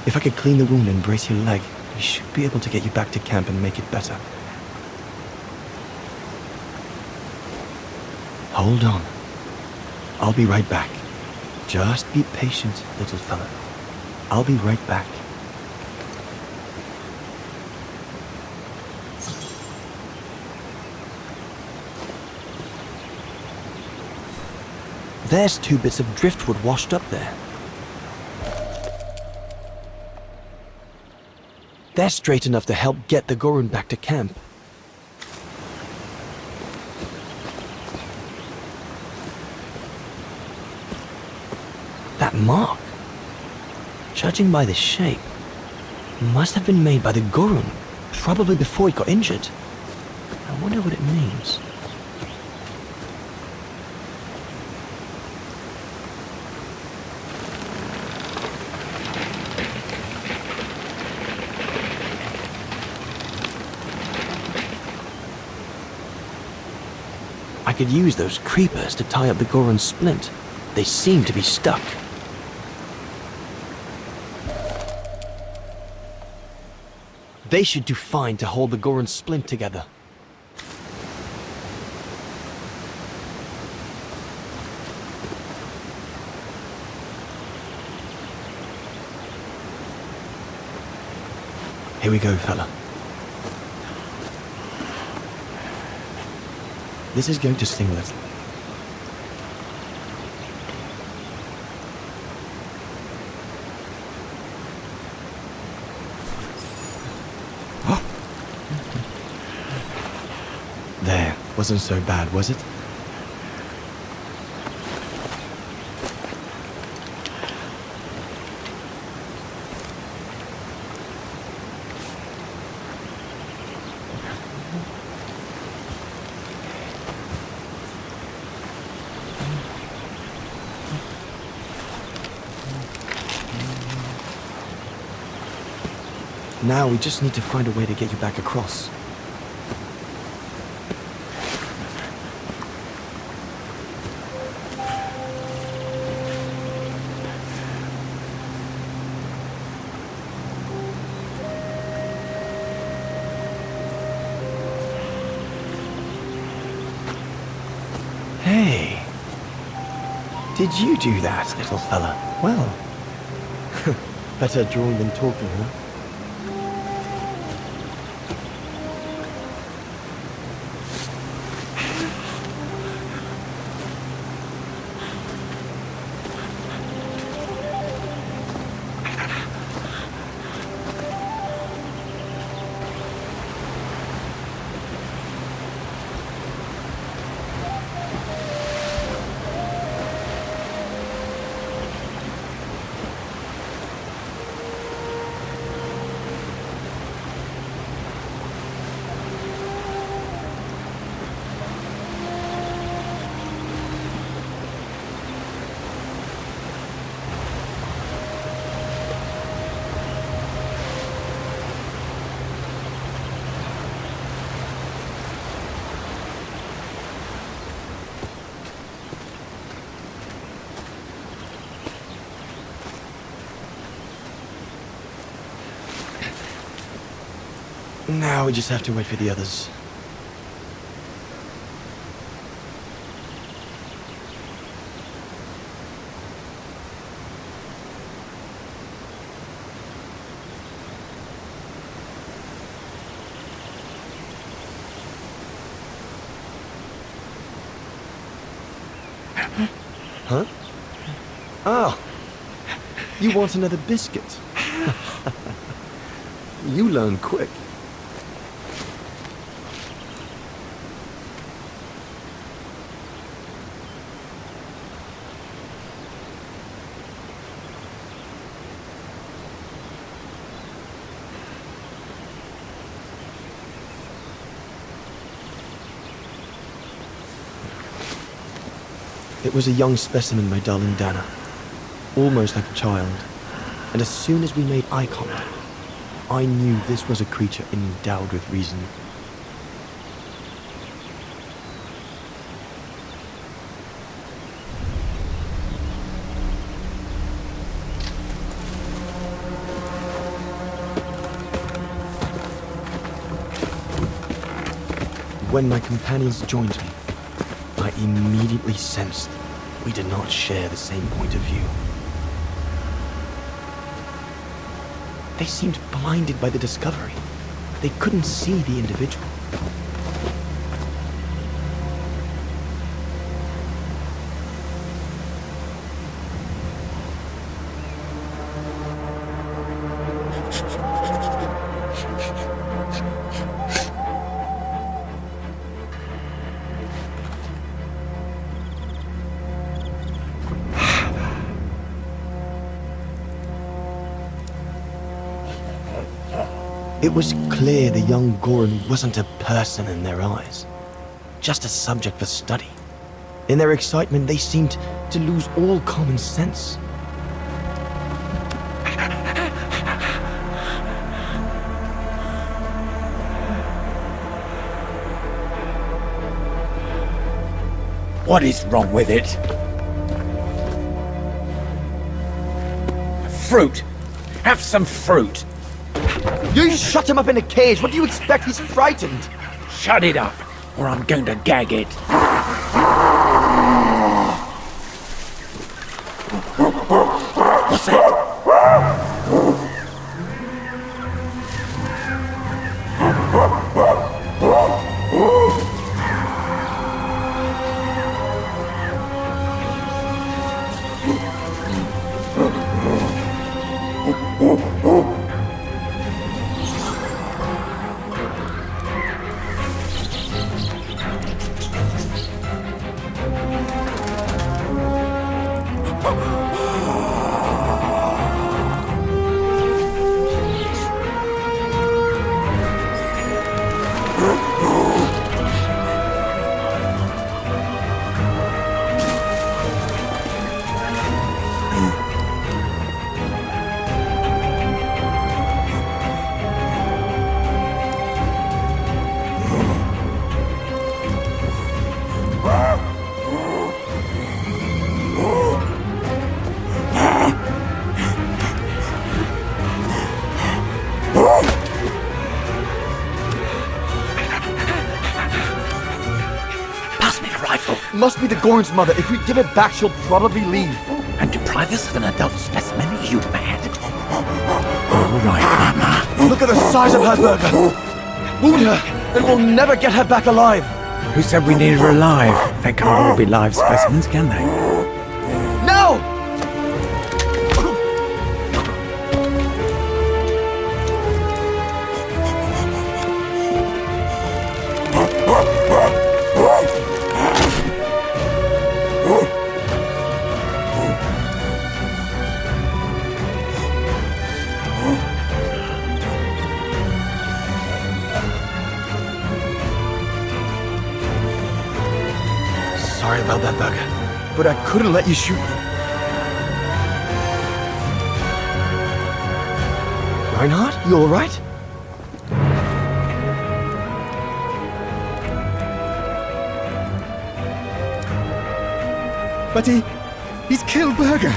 If I could clean the wound and brace your leg, we should be able to get you back to camp and make it better. Hold on. I'll be right back. Just be patient, little fella. I'll be right back. There's 2 bits of driftwood washed up there. They're straight enough to help get the Gorun back to camp. That mark, judging by the shape, must have been made by the Gorun, probably before he got injured. I wonder what it means. I could use those creepers to tie up the Gorun's splint. They seem to be stuck. They should do fine to hold the Gorun's splint together. Here we go, fella. This is going to sting a little. There, wasn't so bad, was it? Now we just need to find a way to get you back across. Hey, did you do that, little fella? Well, better drawing than talking, huh? Now we just have to wait for the others. Huh? Oh, you want another biscuit? You learn quick. It was a young specimen, my darling Dana. Almost like a child. And as soon as we made eye contact, I knew this was a creature endowed with reason. When my companions joined me, I immediately sensed we did not share the same point of view. They seemed blinded by the discovery. They couldn't see the individual. It was clear the young Goran wasn't a person in their eyes, just a subject for study. In their excitement, they seemed to lose all common sense. What is wrong with it? Fruit! Have some fruit! You shut him up in a cage. What do you expect? He's frightened. Shut it up, or I'm going to gag it. What's that? Must be the Goran's mother. If we give it back, she'll probably leave. And deprive us of an adult specimen? Are you mad? All right, Mama. Look at the size of her burger. Wound her, and we'll never get her back alive. Who said we needed her alive? They can't all be live specimens, can they? No! Sorry about that, Bug, but I couldn't let you shoot me. Reinhardt, you all right? But he's killed Berger.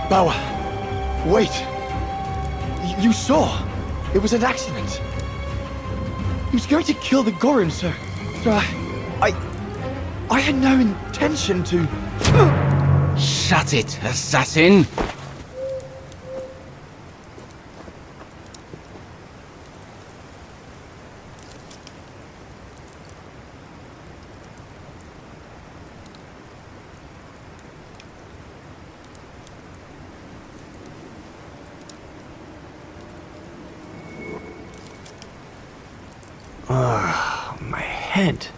Bauer, wait. You saw. It was an accident. He was going to kill the Gorin, sir. So I had no intention to... Shut it, assassin! My head.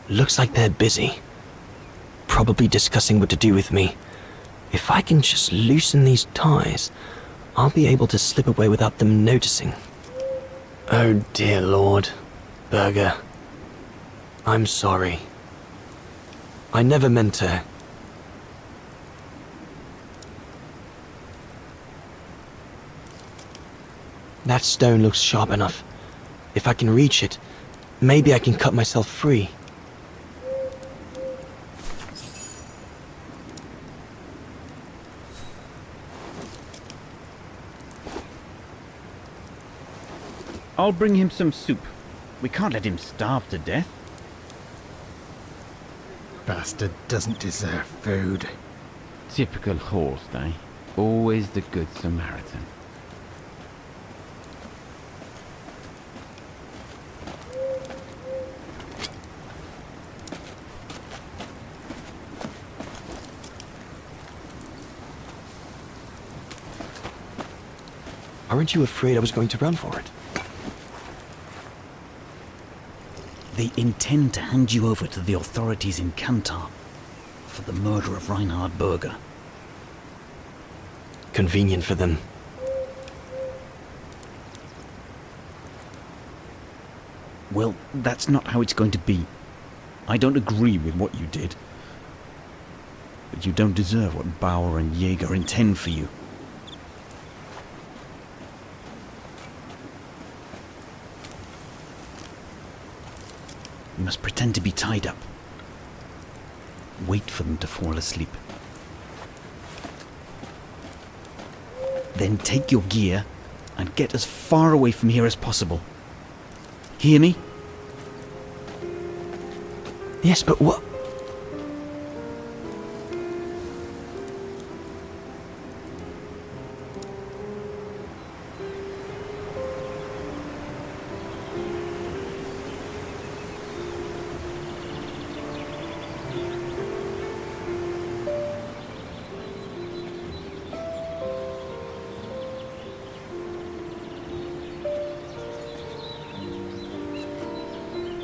Looks like they're busy. Probably discussing what to do with me. If I can just loosen these ties, I'll be able to slip away without them noticing. Oh dear Lord, Berger. I'm sorry. I never meant to... That stone looks sharp enough. If I can reach it, maybe I can cut myself free. I'll bring him some soup. We can't let him starve to death. Bastard doesn't deserve food. Typical horse, eh? Always the good Samaritan. Aren't you afraid I was going to run for it? They intend to hand you over to the authorities in Kantar for the murder of Reinhard Berger. Convenient for them. Well, that's not how it's going to be. I don't agree with what you did. But you don't deserve what Bauer and Jaeger intend for you. You must pretend to be tied up. Wait for them to fall asleep. Then take your gear and get as far away from here as possible. Hear me? Yes, but what...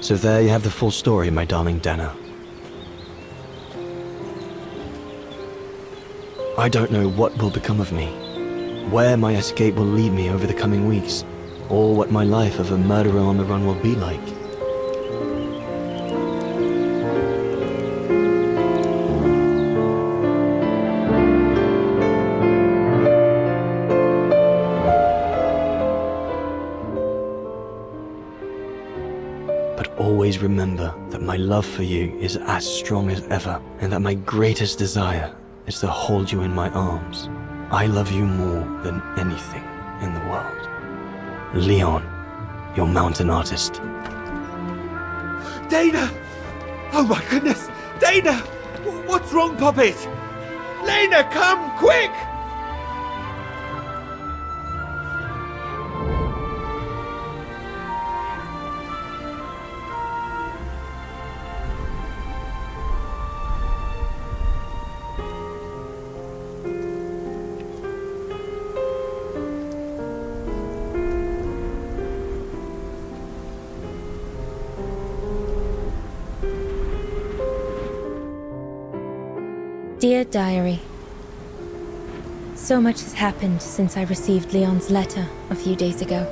So there you have the full story, my darling Dana. I don't know what will become of me, where my escape will lead me over the coming weeks, or what my life of a murderer on the run will be like. Always remember that my love for you is as strong as ever, and that my greatest desire is to hold you in my arms. I love you more than anything in the world. Leon, your mountain artist. Dana! Oh my goodness! Dana! What's wrong, Puppet? Lena, come, quick! Dear Diary, so much has happened since I received Leon's letter a few days ago.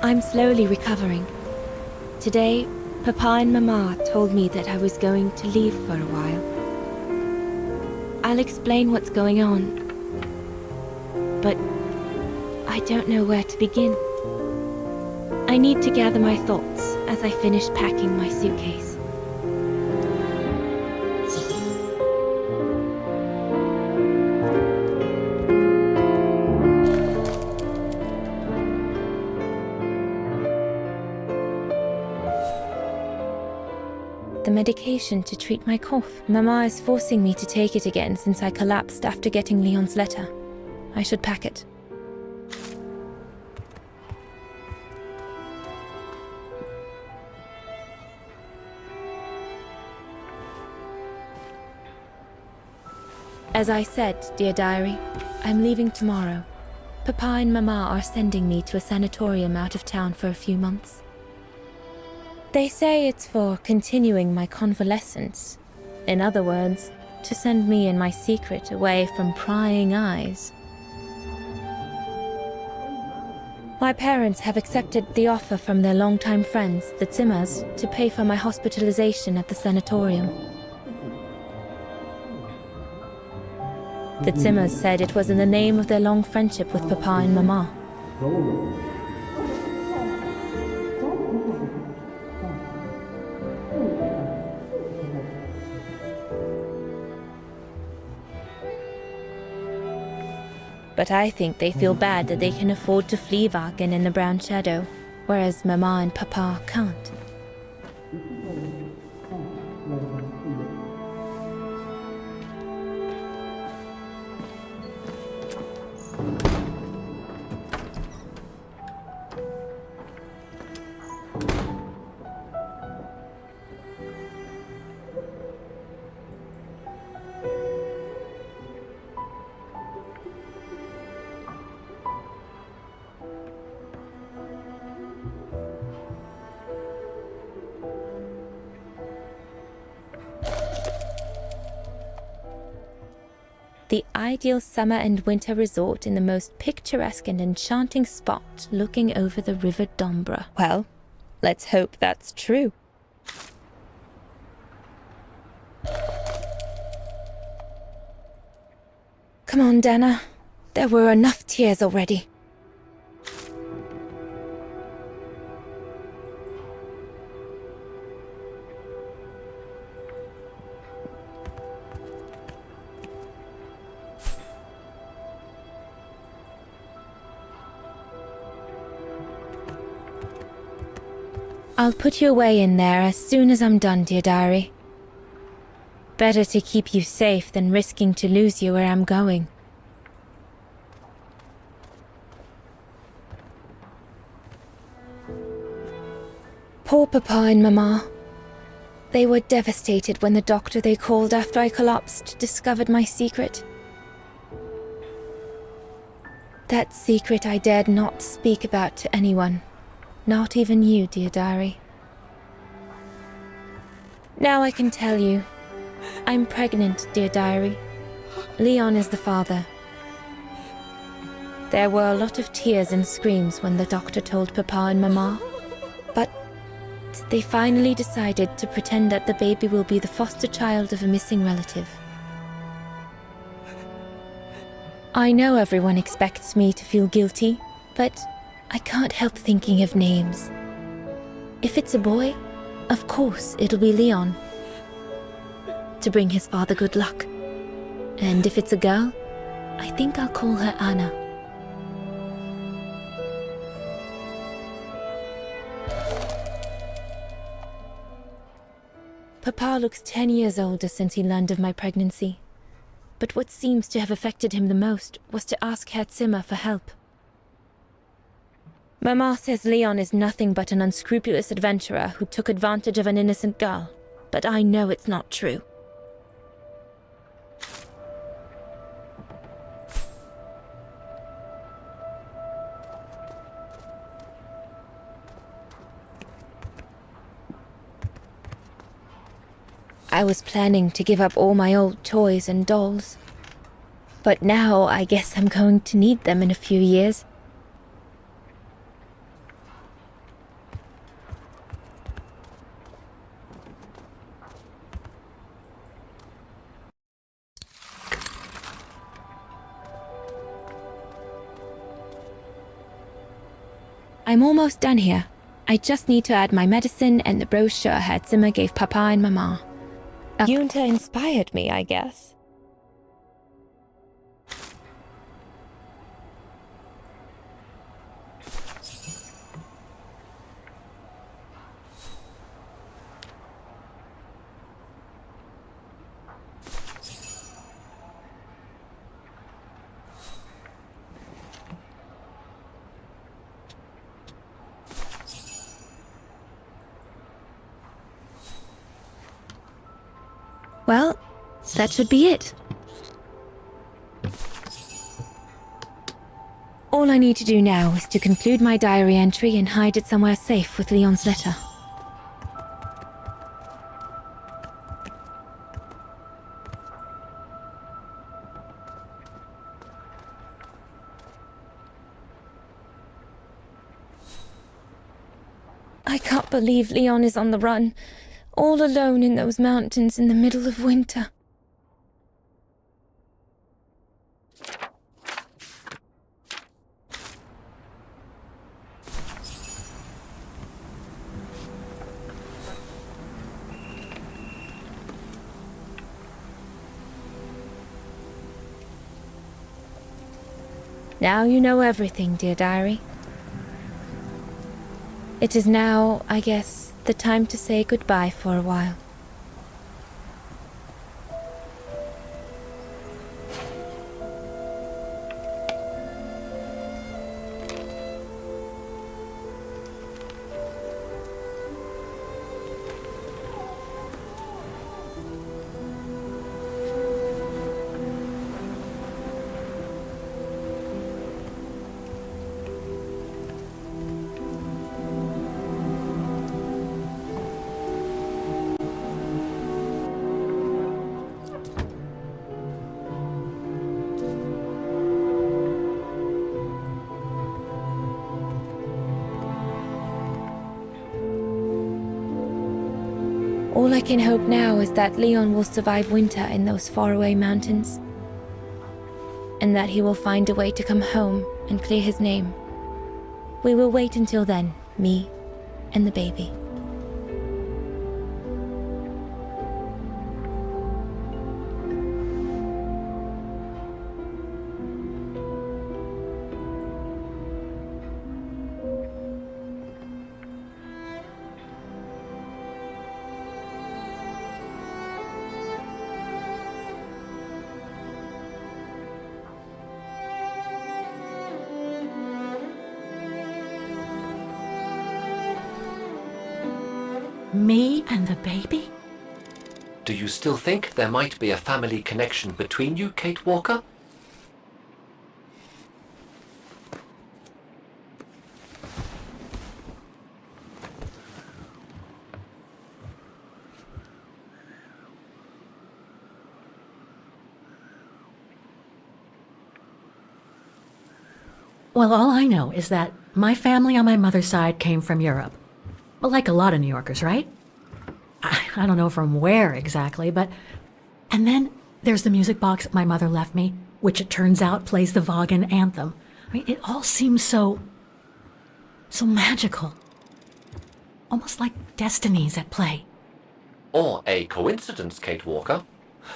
I'm slowly recovering. Today, Papa and Mama told me that I was going to leave for a while. I'll explain what's going on, but I don't know where to begin. I need to gather my thoughts as I finish packing my suitcase. The medication to treat my cough. Mama is forcing me to take it again since I collapsed after getting Leon's letter. I should pack it. As I said, dear diary, I'm leaving tomorrow. Papa and Mama are sending me to a sanatorium out of town for a few months. They say it's for continuing my convalescence. In other words, to send me and my secret away from prying eyes. My parents have accepted the offer from their longtime friends, the Zimmers, to pay for my hospitalization at the sanatorium. The Zimmers said it was in the name of their long friendship with Papa and Mama. But I think they feel bad that they can afford to flee Wagen in the Brown Shadow, whereas Mama and Papa can't. The ideal summer and winter resort in the most picturesque and enchanting spot looking over the River Dombra. Well, let's hope that's true. Come on, Dana. There were enough tears already. I'll put you away in there as soon as I'm done, dear diary. Better to keep you safe than risking to lose you where I'm going. Poor Papa and Mama. They were devastated when the doctor they called after I collapsed discovered my secret. That secret I dared not speak about to anyone. Not even you, dear diary. Now I can tell you. I'm pregnant, dear diary. Leon is the father. There were a lot of tears and screams when the doctor told Papa and Mama. But they finally decided to pretend that the baby will be the foster child of a missing relative. I know everyone expects me to feel guilty, but I can't help thinking of names. If it's a boy, of course it'll be Leon, to bring his father good luck. And if it's a girl, I think I'll call her Anna. Papa looks 10 years older since he learned of my pregnancy. But what seems to have affected him the most was to ask Herr Zimmer for help. Mama says Leon is nothing but an unscrupulous adventurer who took advantage of an innocent girl, but I know it's not true. I was planning to give up all my old toys and dolls. But now I guess I'm going to need them in a few years. I'm almost done here. I just need to add my medicine and the brochure Herr Zimmer gave Papa and Mama. Junta inspired me, I guess. Well, that should be it. All I need to do now is to conclude my diary entry and hide it somewhere safe with Leon's letter. I can't believe Leon is on the run, all alone in those mountains in the middle of winter. Now you know everything, dear diary. It is now, I guess, the time to say goodbye for a while. All I can hope now is that Leon will survive winter in those faraway mountains, and that he will find a way to come home and clear his name. We will wait until then, me and the baby. Me and the baby? Do you still think there might be a family connection between you, Kate Walker? Well, all I know is that my family on my mother's side came from Europe. Well, like a lot of New Yorkers, right? I don't know from where exactly, but... And then there's the music box my mother left me, which it turns out plays the Vagan anthem. I mean, it all seems so magical. Almost like destinies at play. Or a coincidence, Kate Walker.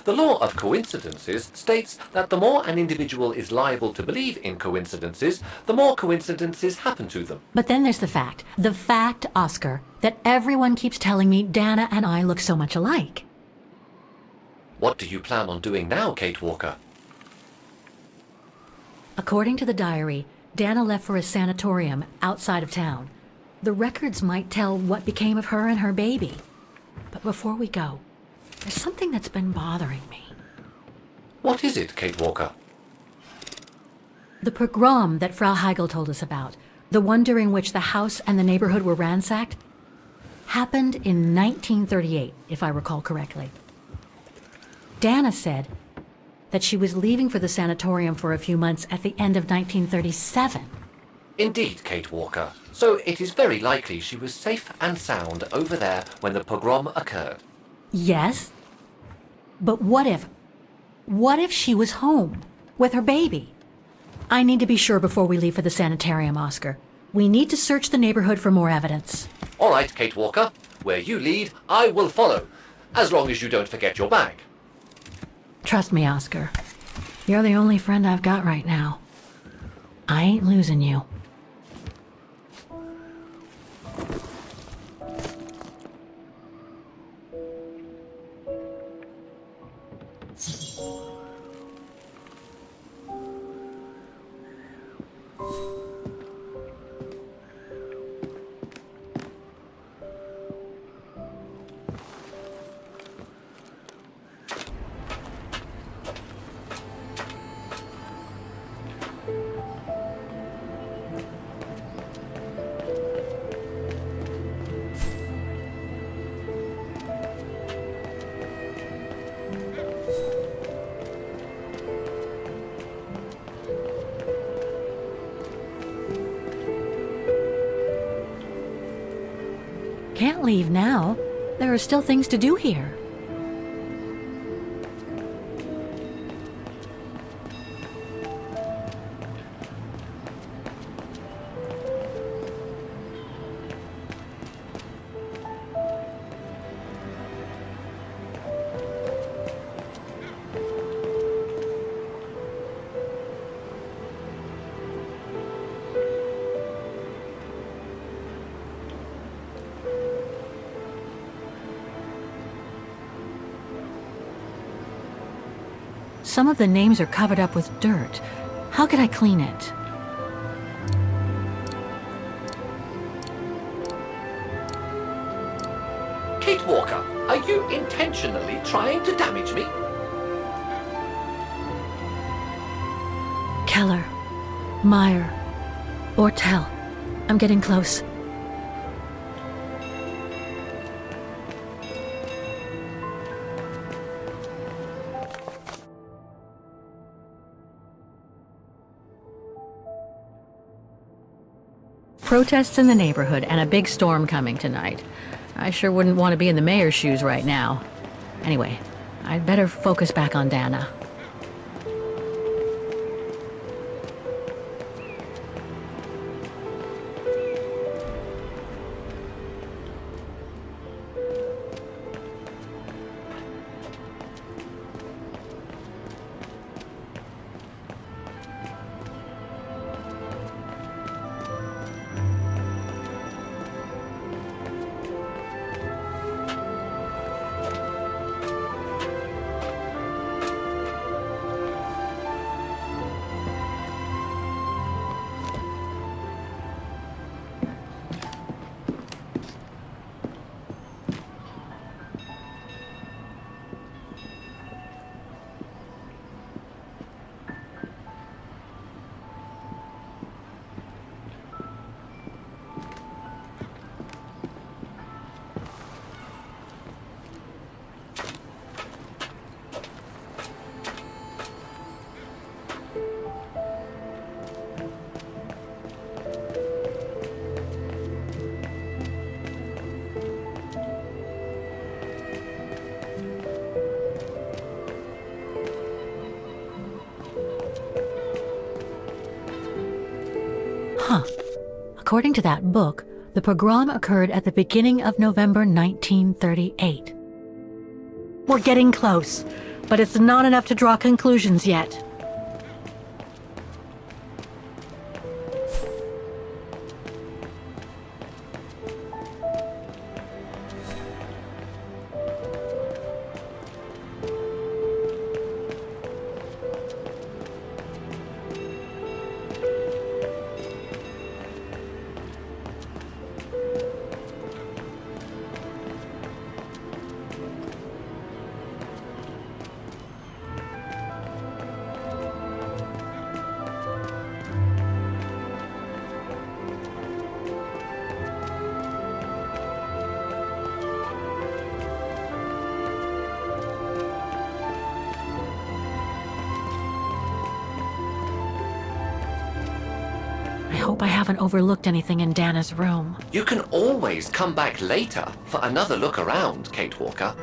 The law of coincidences states that the more an individual is liable to believe in coincidences, the more coincidences happen to them. But then there's the fact, Oscar, that everyone keeps telling me Dana and I look so much alike. What do you plan on doing now, Kate Walker? According to the diary, Dana left for a sanatorium outside of town. The records might tell what became of her and her baby. But before we go, there's something that's been bothering me. What is it, Kate Walker? The pogrom that Frau Heigl told us about, the one during which the house and the neighborhood were ransacked, happened in 1938, if I recall correctly. Dana said that she was leaving for the sanatorium for a few months at the end of 1937. Indeed, Kate Walker. So it is very likely she was safe and sound over there when the pogrom occurred. Yes? But what if she was home with her baby? I need to be sure before we leave for the sanitarium, Oscar. We need to search the neighborhood for more evidence. All right, Kate Walker. Where you lead, I will follow. As long as you don't forget your bag. Trust me, Oscar. You're the only friend I've got right now. I ain't losing you. Can't leave now. There are still things to do here. Some of the names are covered up with dirt. How could I clean it? Kate Walker, are you intentionally trying to damage me? Keller, Meyer, Ortel. I'm getting close. Protests in the neighborhood and a big storm coming tonight. I sure wouldn't want to be in the mayor's shoes right now. Anyway, I'd better focus back on Dana. Huh. According to that book, the pogrom occurred at the beginning of November 1938. We're getting close, but it's not enough to draw conclusions yet. hope I haven't overlooked anything in Dana's room. You can always come back later for another look around, Kate Walker.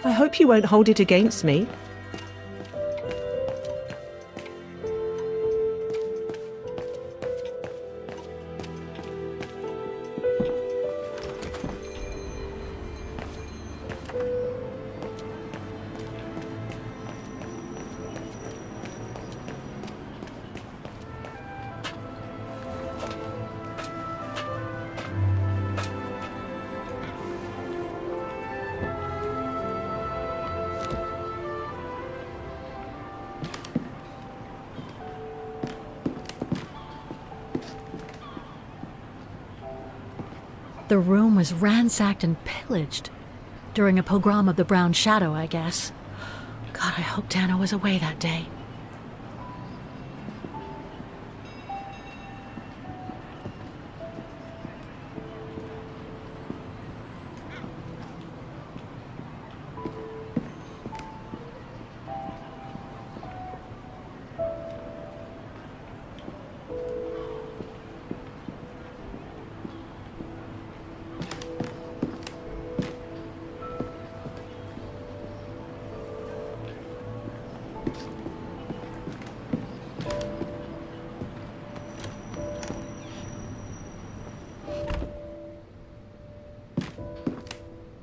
I hope you won't hold it against me. The room was ransacked and pillaged. During a pogrom of the Brown Shadow, I guess. God, I hope Dana was away that day.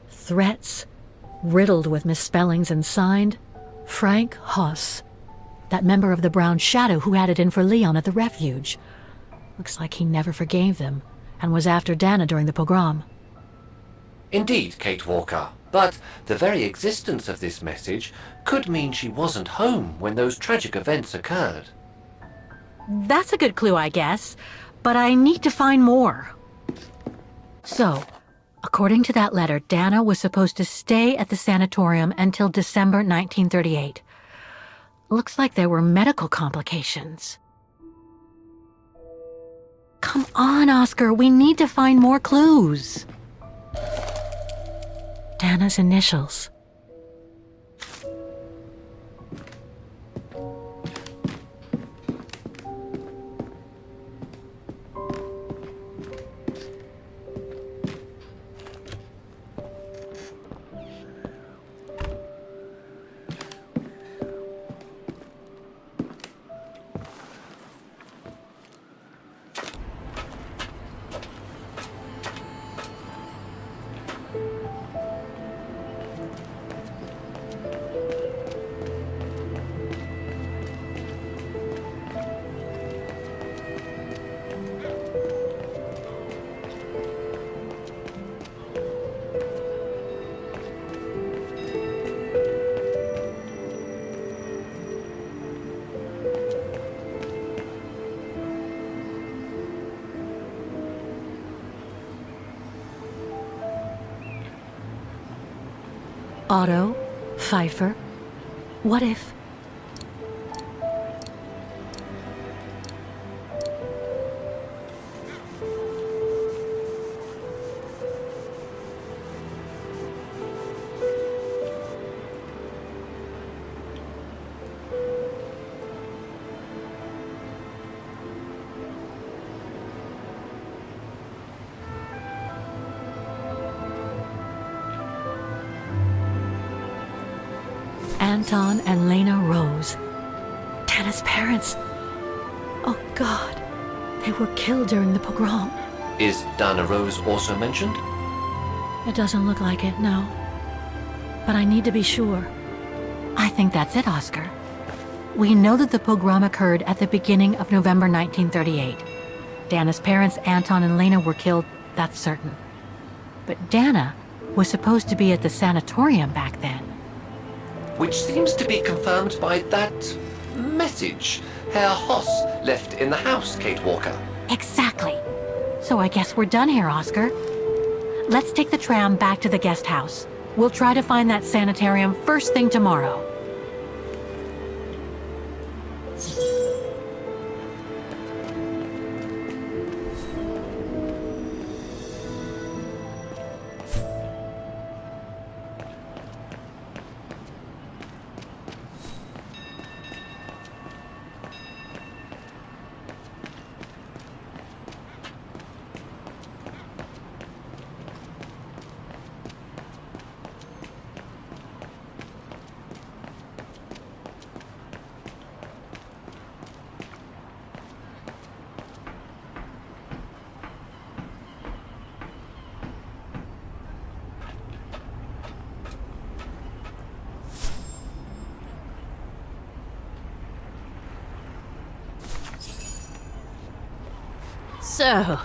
Threats, riddled with misspellings and signed, Frank Hoss, that member of the Brown Shadow who had it in for Leon at the refuge. Looks like he never forgave them, and was after Dana during the pogrom. Indeed, Kate Walker, but the very existence of this message could mean she wasn't home when those tragic events occurred. That's a good clue, I guess, but I need to find more. So, according to that letter, Dana was supposed to stay at the sanatorium until December 1938. Looks like there were medical complications. Come on, Oscar, we need to find more clues. Dana's initials. Otto, Pfeiffer. What if... Anton and Lena Rose. Dana's parents. Oh God, they were killed during the pogrom. Is Dana Rose also mentioned? It doesn't look like it, no. But I need to be sure. I think that's it, Oscar. We know that the pogrom occurred at the beginning of November 1938. Dana's parents, Anton and Lena, were killed, that's certain. But Dana was supposed to be at the sanatorium back then. Which seems to be confirmed by that message Herr Hoss left in the house, Kate Walker. Exactly. So I guess we're done here, Oscar. Let's take the tram back to the guest house. We'll try to find that sanitarium first thing tomorrow. So,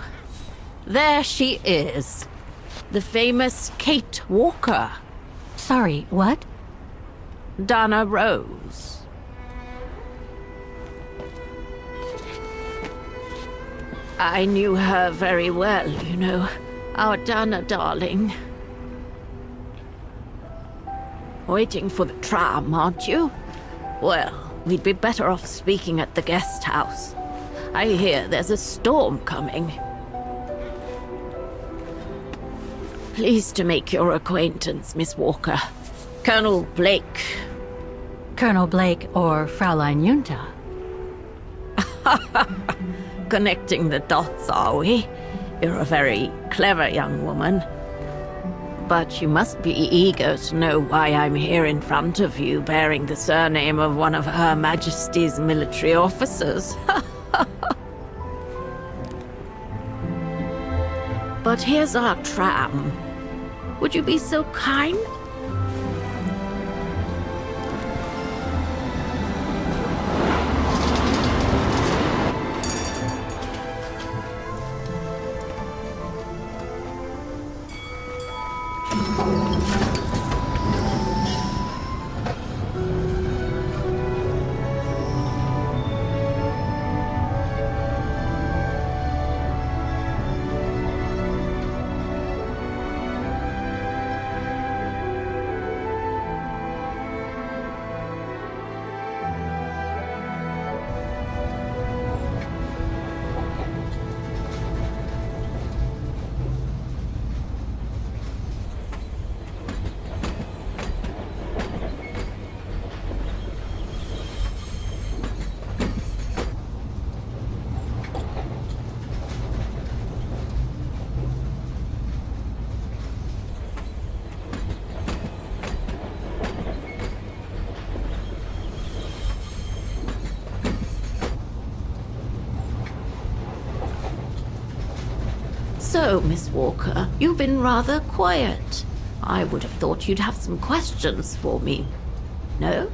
there she is. The famous Kate Walker. Sorry, what? Dana Rose. I knew her very well, you know. Our Dana darling. Waiting for the tram, aren't you? Well, we'd be better off speaking at the guest house. I hear there's a storm coming. Pleased to make your acquaintance, Miss Walker. Colonel Blake. Colonel Blake or Fraulein Junta? Connecting the dots, are we? You're a very clever young woman. But you must be eager to know why I'm here in front of you, bearing the surname of one of Her Majesty's military officers. But here's our tram. Would you be so kind? So, Miss Walker, you've been rather quiet. I would have thought you'd have some questions for me. No?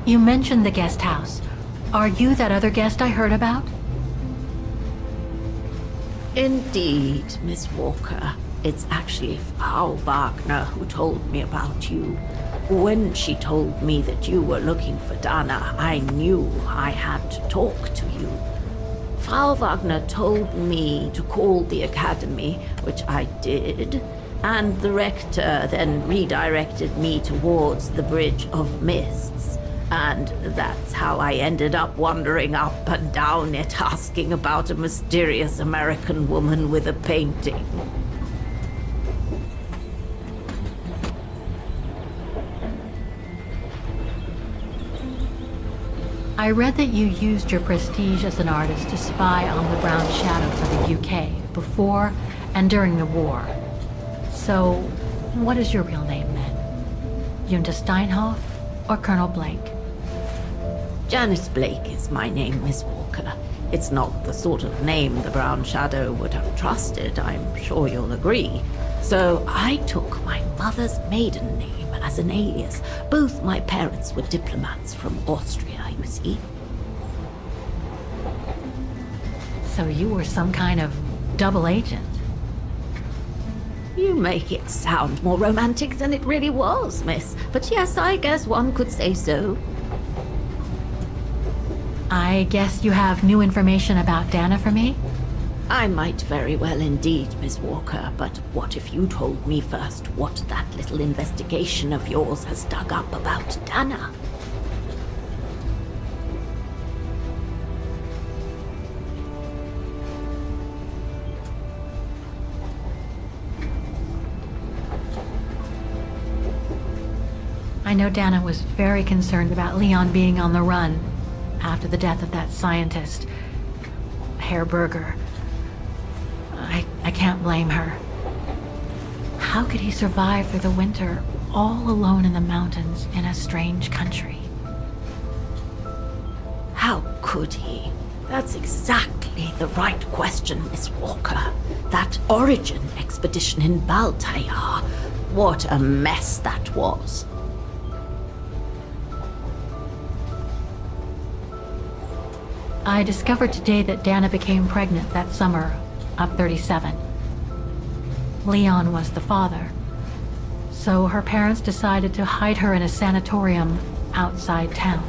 You mentioned the guest house. Are you that other guest I heard about? Indeed, Miss Walker. It's actually Frau Wagner who told me about you. When she told me that you were looking for Dana, I knew I had to talk to you. Frau Wagner told me to call the academy, which I did, and the rector then redirected me towards the Bridge of Mists. And that's how I ended up wandering up and down it, asking about a mysterious American woman with a painting. I read that you used your prestige as an artist to spy on the Brown Shadow for the UK before and during the war. So, what is your real name then? Junta Steinhoff or Colonel Blake? Janice Blake is my name, Miss Walker. It's not the sort of name the Brown Shadow would have trusted, I'm sure you'll agree. So I took my mother's maiden name as an alias. Both my parents were diplomats from Austria, you see. So you were some kind of double agent? You make it sound more romantic than it really was, miss. But yes, I guess one could say so. I guess you have new information about Dana for me? I might very well indeed, Miss Walker, but what if you told me first what that little investigation of yours has dug up about Dana? I know Dana was very concerned about Leon being on the run after the death of that scientist, Herr Berger. I can't blame her. How could he survive through the winter, all alone in the mountains in a strange country? How could he? That's exactly the right question, Miss Walker. That origin expedition in Baltayar, what a mess that was. I discovered today that Dana became pregnant that summer of 37. Leon was the father. So her parents decided to hide her in a sanatorium outside town.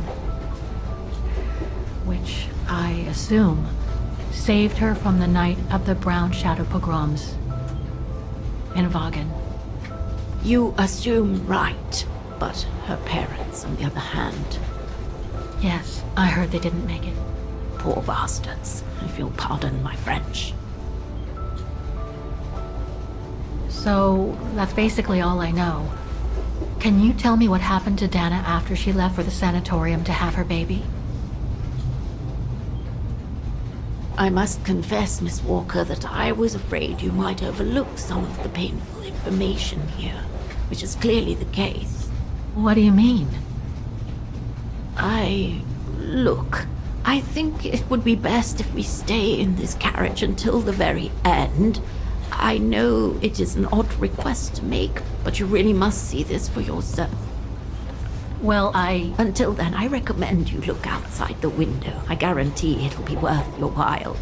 Which, I assume, saved her from the night of the Brown Shadow pogroms in Vagen. You assume right, but her parents, on the other hand... Yes, I heard they didn't make it. Poor bastards, if you'll pardon my French. So, that's basically all I know. Can you tell me what happened to Dana after she left for the sanatorium to have her baby? I must confess, Miss Walker, that I was afraid you might overlook some of the painful information here, which is clearly the case. What do you mean? Look, I think it would be best if we stay in this carriage until the very end. I know it is an odd request to make, but you really must see this for yourself. Well, Until then, I recommend you look outside the window. I guarantee it'll be worth your while.